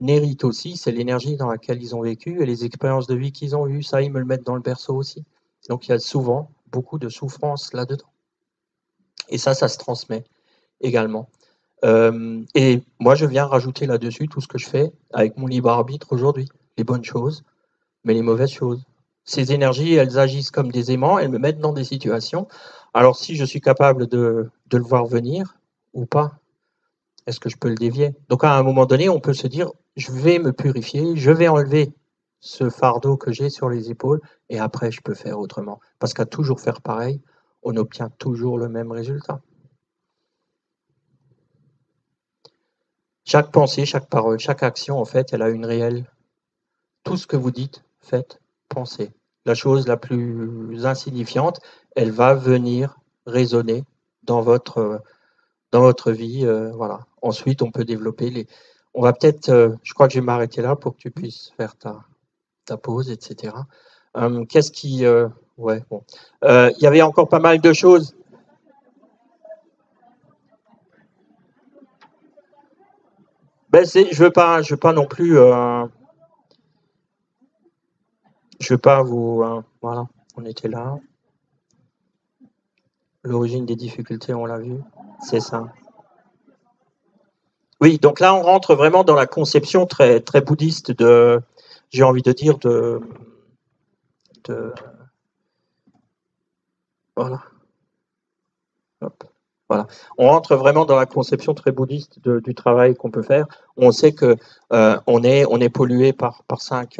hérite aussi, c'est l'énergie dans laquelle ils ont vécu et les expériences de vie qu'ils ont eues. Ça, ils me le mettent dans le berceau aussi. Donc il y a souvent beaucoup de souffrance là-dedans. Et ça se transmet également. Et moi, je viens rajouter là-dessus tout ce que je fais avec mon libre arbitre aujourd'hui. Les bonnes choses, mais les mauvaises choses. Ces énergies, elles agissent comme des aimants, elles me mettent dans des situations. Alors si je suis capable de le voir venir ou pas, est-ce que je peux le dévier? Donc à un moment donné, on peut se dire, je vais me purifier, je vais enlever ce fardeau que j'ai sur les épaules et après je peux faire autrement. Parce qu'à toujours faire pareil, on obtient toujours le même résultat. Chaque pensée, chaque parole, chaque action, en fait, elle a une réelle. Tout ce que vous dites, faites, pensez. La chose la plus insignifiante, elle va venir résonner dans votre vie. Voilà. Ensuite, on peut développer les. On va peut-être, je crois que je vais m'arrêter là pour que tu puisses faire ta pause, etc. Qu'est-ce qui. Ouais, bon. Il y avait encore pas mal de choses. Ben, je veux pas non plus. Je veux pas vous. Voilà, on était là. L'origine des difficultés, on l'a vu. C'est ça. Oui, donc là, on rentre vraiment dans la conception très, très bouddhiste de, j'ai envie de dire, de voilà. Hop. Voilà. On rentre vraiment dans la conception très bouddhiste du travail qu'on peut faire. On sait que on est pollué par cinq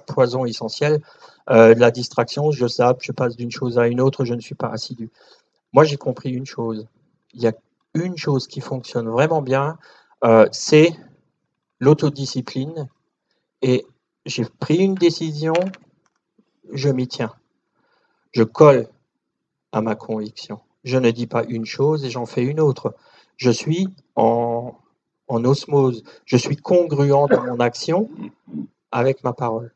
poisons essentiels. La distraction, je zappe, je passe d'une chose à une autre, je ne suis pas assidu. Moi, j'ai compris une chose. Il y a une chose qui fonctionne vraiment bien, c'est l'autodiscipline. Et j'ai pris une décision, je m'y tiens. Je colle à ma conviction. Je ne dis pas une chose et j'en fais une autre. Je suis en osmose. Je suis congruent dans mon action avec ma parole.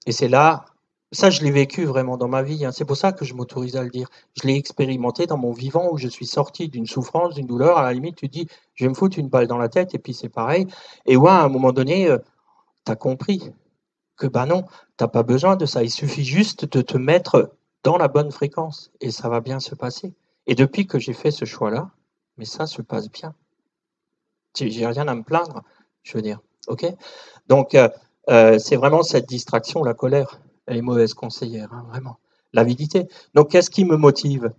Et c'est là, ça je l'ai vécu vraiment dans ma vie. Hein. C'est pour ça que je m'autorise à le dire. Je l'ai expérimenté dans mon vivant où je suis sorti d'une souffrance, d'une douleur. À la limite, tu te dis, je vais me foutre une balle dans la tête et puis c'est pareil. Et ouais, à un moment donné, tu as compris que bah non, tu n'as pas besoin de ça. Il suffit juste de te mettre dans la bonne fréquence et ça va bien se passer. Et depuis que j'ai fait ce choix-là, mais ça se passe bien. J'ai rien à me plaindre, je veux dire. Ok. Donc, c'est vraiment cette distraction, la colère. Elle est mauvaise conseillère, hein, vraiment. L'avidité. Donc, qu'est-ce qui me motive?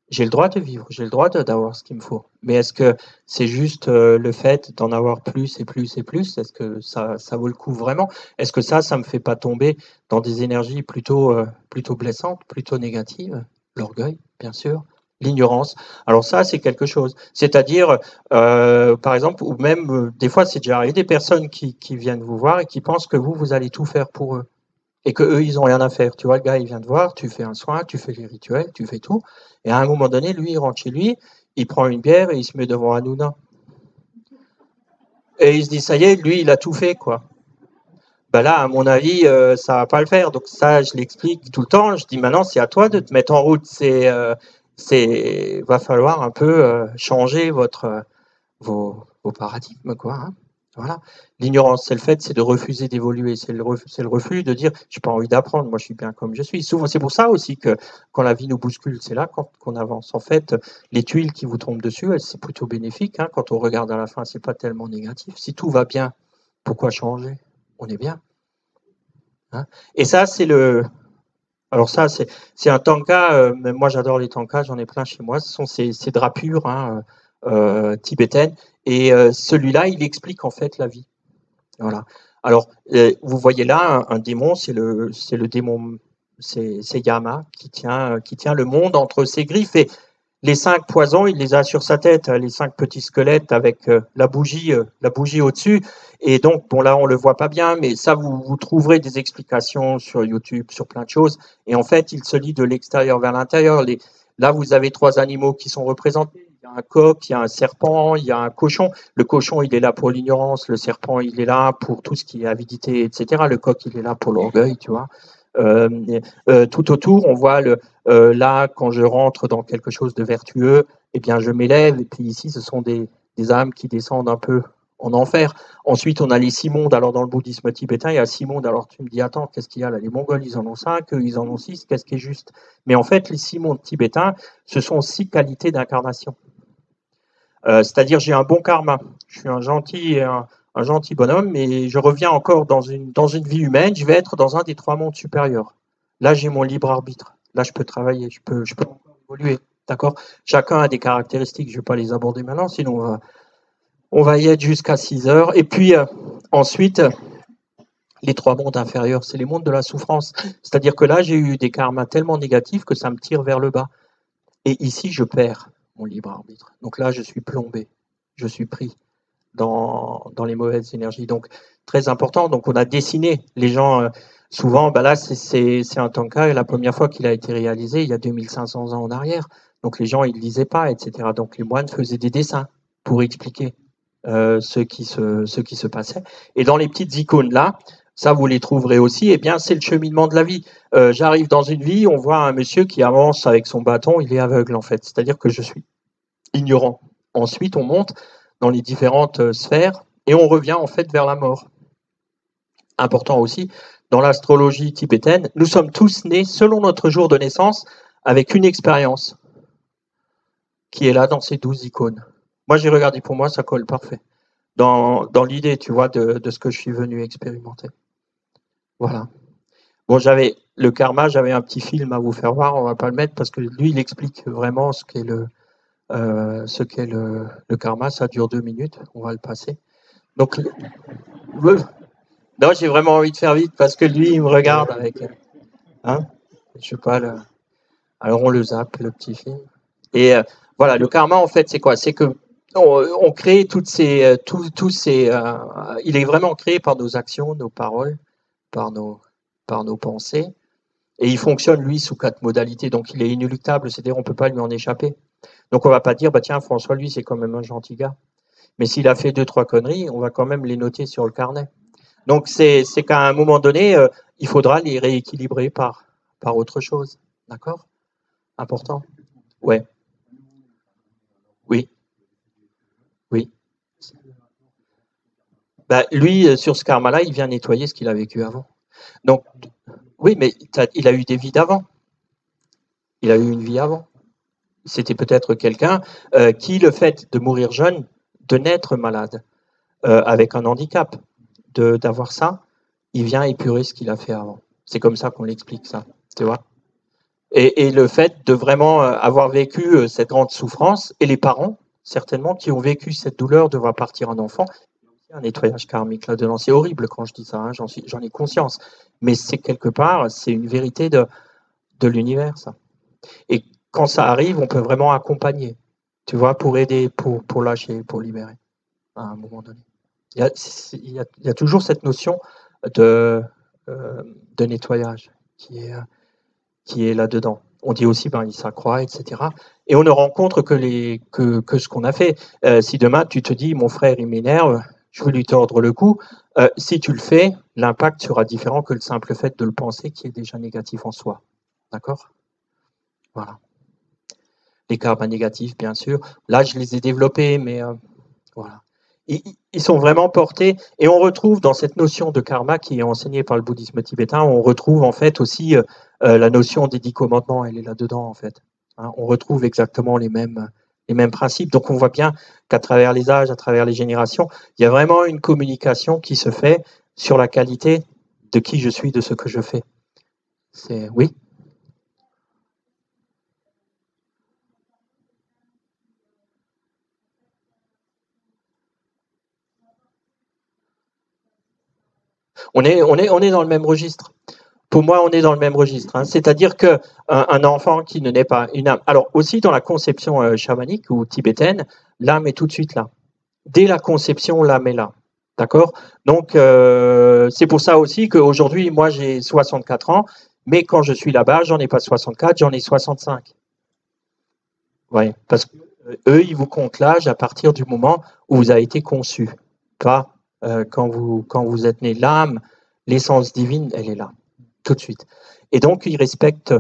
J'ai le droit de vivre, j'ai le droit d'avoir ce qu'il me faut. Mais est-ce que c'est juste le fait d'en avoir plus et plus et plus? Est-ce que ça vaut le coup vraiment? Est-ce que ça me fait pas tomber dans des énergies plutôt blessantes, plutôt négatives? L'orgueil, bien sûr. L'ignorance. Alors ça, c'est quelque chose. C'est-à-dire, par exemple, ou même, des fois, c'est déjà arrivé, des personnes qui viennent vous voir et qui pensent que vous allez tout faire pour eux et que eux ils ont rien à faire. Tu vois, le gars il vient te voir, tu fais un soin, tu fais les rituels, tu fais tout, et à un moment donné, lui il rentre chez lui, il prend une bière et il se met devant Hanouna. Et il se dit ça y est, lui il a tout fait quoi. Ben là, à mon avis, ça va pas le faire. Donc ça, je l'explique tout le temps. Je dis maintenant, c'est à toi de te mettre en route. Va falloir un peu changer vos paradigmes, quoi. Hein. Voilà. L'ignorance, c'est le fait, c'est de refuser d'évoluer, c'est le refus de dire, j'ai pas envie d'apprendre, moi je suis bien comme je suis. Souvent, c'est pour ça aussi que quand la vie nous bouscule, c'est là qu'on avance. En fait, les tuiles qui vous tombent dessus, c'est plutôt bénéfique. Hein. Quand on regarde à la fin, c'est pas tellement négatif. Si tout va bien, pourquoi changer? On est bien. Hein. Et ça, c'est le. Alors ça, c'est un tanka. Moi, j'adore les tankas. J'en ai plein chez moi. Ce sont ces drapures hein, tibétaines. Et celui-là, il explique en fait la vie. Voilà. Alors, vous voyez là un démon, c'est le démon c'est Yama qui tient le monde entre ses griffes. Et les 5 poisons, il les a sur sa tête, les 5 petits squelettes avec la bougie au-dessus. Et donc, bon là, on le voit pas bien, mais ça, vous trouverez des explications sur YouTube, sur plein de choses. Et en fait, il se lie de l'extérieur vers l'intérieur. Là, vous avez 3 animaux qui sont représentés. Il y a un coq, il y a un serpent, il y a un cochon. Le cochon, il est là pour l'ignorance. Le serpent, il est là pour tout ce qui est avidité, etc. Le coq, il est là pour l'orgueil, tu vois. Euh, tout autour, on voit là, quand je rentre dans quelque chose de vertueux, eh bien, je m'élève. Et puis ici, ce sont des âmes qui descendent un peu en enfer. Ensuite, on a les 6 mondes. Alors, dans le bouddhisme tibétain, il y a 6 mondes. Alors, tu me dis, attends, qu'est-ce qu'il y a là? Les Mongols, ils en ont 5, eux, ils en ont 6. Qu'est-ce qui est juste? Mais en fait, les 6 mondes tibétains, ce sont 6 qualités d'incarnation. C'est-à-dire, j'ai un bon karma. Je suis un gentil bonhomme, mais je reviens encore dans une vie humaine. Je vais être dans un des 3 mondes supérieurs. Là, j'ai mon libre arbitre. Là, je peux travailler, je peux encore évoluer. D'accord? Chacun a des caractéristiques. Je ne vais pas les aborder maintenant, sinon on va y être jusqu'à 6 heures. Et puis, ensuite, les 3 mondes inférieurs, c'est les mondes de la souffrance. C'est-à-dire que là, j'ai eu des karmas tellement négatifs que ça me tire vers le bas. Et ici, je perds mon libre arbitre. Donc là, je suis plombé. Je suis pris dans les mauvaises énergies. Donc, très important. Donc, on a dessiné les gens. Souvent, bah là, c'est un tanka, et la première fois qu'il a été réalisé, il y a 2500 ans en arrière. Donc, les gens, ils ne lisaient pas, etc. Donc, les moines faisaient des dessins pour expliquer ce qui se passait. Et dans les petites icônes là, ça vous les trouverez aussi, eh bien c'est le cheminement de la vie. J'arrive dans une vie, on voit un monsieur qui avance avec son bâton, il est aveugle en fait, c'est-à-dire que je suis ignorant. Ensuite, on monte dans les différentes sphères et on revient en fait vers la mort. Important aussi, dans l'astrologie tibétaine, nous sommes tous nés selon notre jour de naissance avec une expérience qui est là dans ces 12 icônes. Moi, j'ai regardé, pour moi, ça colle parfait dans l'idée, tu vois, de ce que je suis venu expérimenter. Voilà. Bon, le karma, j'avais un petit film à vous faire voir, on va pas le mettre parce que lui, il explique vraiment ce qu'est le karma. Ça dure 2 minutes, on va le passer. Donc, non, j'ai vraiment envie de faire vite parce que lui, il me regarde avec, hein, je sais pas, alors on le zappe, le petit film. Et voilà, le karma, en fait, c'est quoi? C'est que on crée toutes ces, tous ces, il est vraiment créé par nos actions, nos paroles, par nos pensées. Et il fonctionne, lui, sous 4 modalités. Donc, il est inéluctable, c'est-à-dire on ne peut pas lui en échapper. Donc, on ne va pas dire, bah, tiens, François, lui, c'est quand même un gentil gars. Mais s'il a fait 2-3 conneries, on va quand même les noter sur le carnet. Donc, c'est qu'à un moment donné, il faudra les rééquilibrer par autre chose. D'accord? Important? Ouais. Oui. Oui. Bah, lui, sur ce karma-là, il vient nettoyer ce qu'il a vécu avant. Donc, oui, mais il a eu des vies d'avant. Il a eu une vie avant. C'était peut-être quelqu'un qui, le fait de mourir jeune, de naître malade, avec un handicap, d'avoir ça, il vient épurer ce qu'il a fait avant. C'est comme ça qu'on l'explique, ça, tu vois. Et le fait de vraiment avoir vécu cette grande souffrance, et les parents, certainement, qui ont vécu cette douleur de voir partir un enfant, un nettoyage karmique là-dedans. C'est horrible quand je dis ça, hein, j'en ai conscience. Mais c'est quelque part, c'est une vérité de l'univers, ça. Et quand ça arrive, on peut vraiment accompagner, tu vois, pour aider, pour lâcher, pour libérer, à un moment donné. Il y a toujours cette notion de, de nettoyage qui est là-dedans. On dit aussi, ben, il s'accroît, etc. Et on ne rencontre que ce qu'on a fait. Si demain, tu te dis, mon frère, il m'énerve, je veux lui tordre le cou, si tu le fais, l'impact sera différent que le simple fait de le penser qui est déjà négatif en soi. D'accord? Voilà. Les karmas négatifs, bien sûr. Là, je les ai développés, mais voilà. Ils sont vraiment portés, et on retrouve dans cette notion de karma qui est enseignée par le bouddhisme tibétain, on retrouve en fait aussi la notion des 10 commandements, elle est là-dedans en fait. Hein, on retrouve exactement les mêmes principes. Donc on voit bien qu'à travers les âges, à travers les générations, il y a vraiment une communication qui se fait sur la qualité de qui je suis, de ce que je fais. Oui. On est dans le même registre. pour moi, on est dans le même registre. Hein. C'est-à-dire qu'un enfant qui ne naît pas une âme. Alors, aussi dans la conception chamanique ou tibétaine, l'âme est tout de suite là. Dès la conception, l'âme est là. D'accord? Donc, c'est pour ça aussi qu'aujourd'hui, moi, j'ai 64 ans, mais quand je suis là-bas, j'en ai pas 64, j'en ai 65. Ouais, parce que eux, ils vous comptent l'âge à partir du moment où vous avez été conçu, pas quand vous êtes né. L'âme, l'essence divine, elle est là, tout de suite. Et donc, ils respectent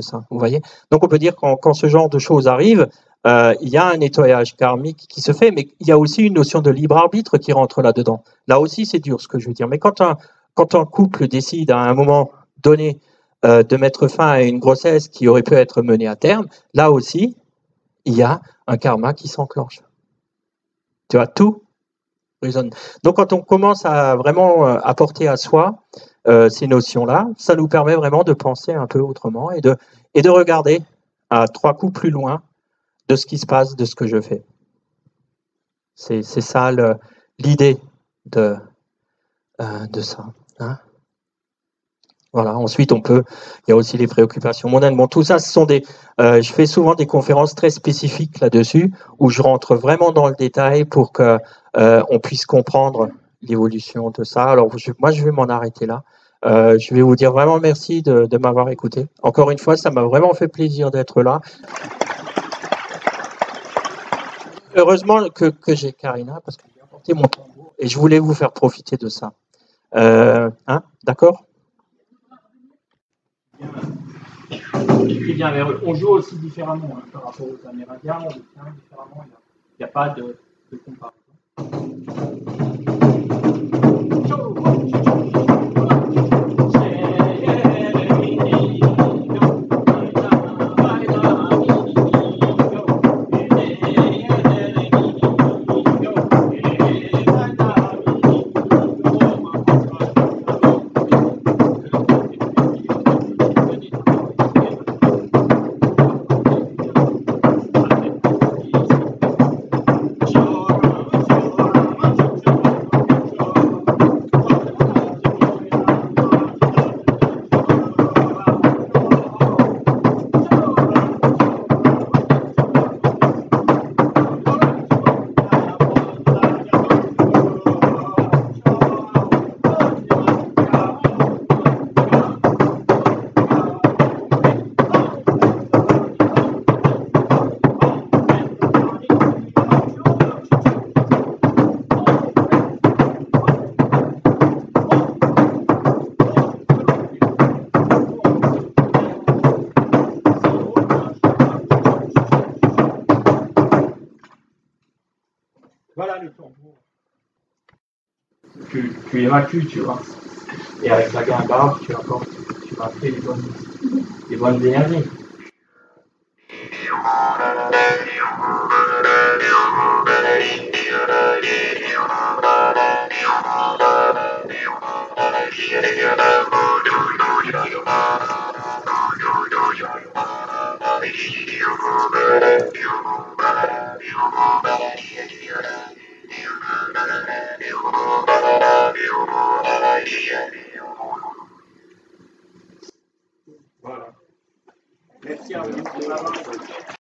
ça, vous voyez. Donc, on peut dire quand ce genre de choses arrive, il y a un nettoyage karmique qui se fait, mais il y a aussi une notion de libre arbitre qui rentre là-dedans. Là aussi, c'est dur ce que je veux dire. Mais quand un couple décide à un moment donné de mettre fin à une grossesse qui aurait pu être menée à terme, là aussi, il y a un karma qui s'enclenche. Tu vois, tout résonne. Donc, quand on commence à vraiment apporter à soi ces notions-là, ça nous permet vraiment de penser un peu autrement et de regarder à 3 coups plus loin de ce qui se passe, de ce que je fais. C'est ça l'idée de ça. Hein. Voilà. Ensuite, il y a aussi les préoccupations mondaines. Bon, tout ça, ce sont je fais souvent des conférences très spécifiques là-dessus, où je rentre vraiment dans le détail pour que on puisse comprendre l'évolution de ça. Alors, moi, je vais m'en arrêter là. Je vais vous dire vraiment merci de m'avoir écouté. Encore une fois, ça m'a vraiment fait plaisir d'être là. Heureusement que j'ai Karina, parce que j'ai apporté mon tambour et je voulais vous faire profiter de ça. Hein, d'accord? Qui vient vers eux. On joue aussi différemment par rapport aux Amérindiens, on le tient différemment, il n'y a pas de comparaison. Voilà le tambour. Tu évacues, tu vois. Et avec la guimbarde, tu vas créer les bonnes énergies. Voilà. Merci à vous.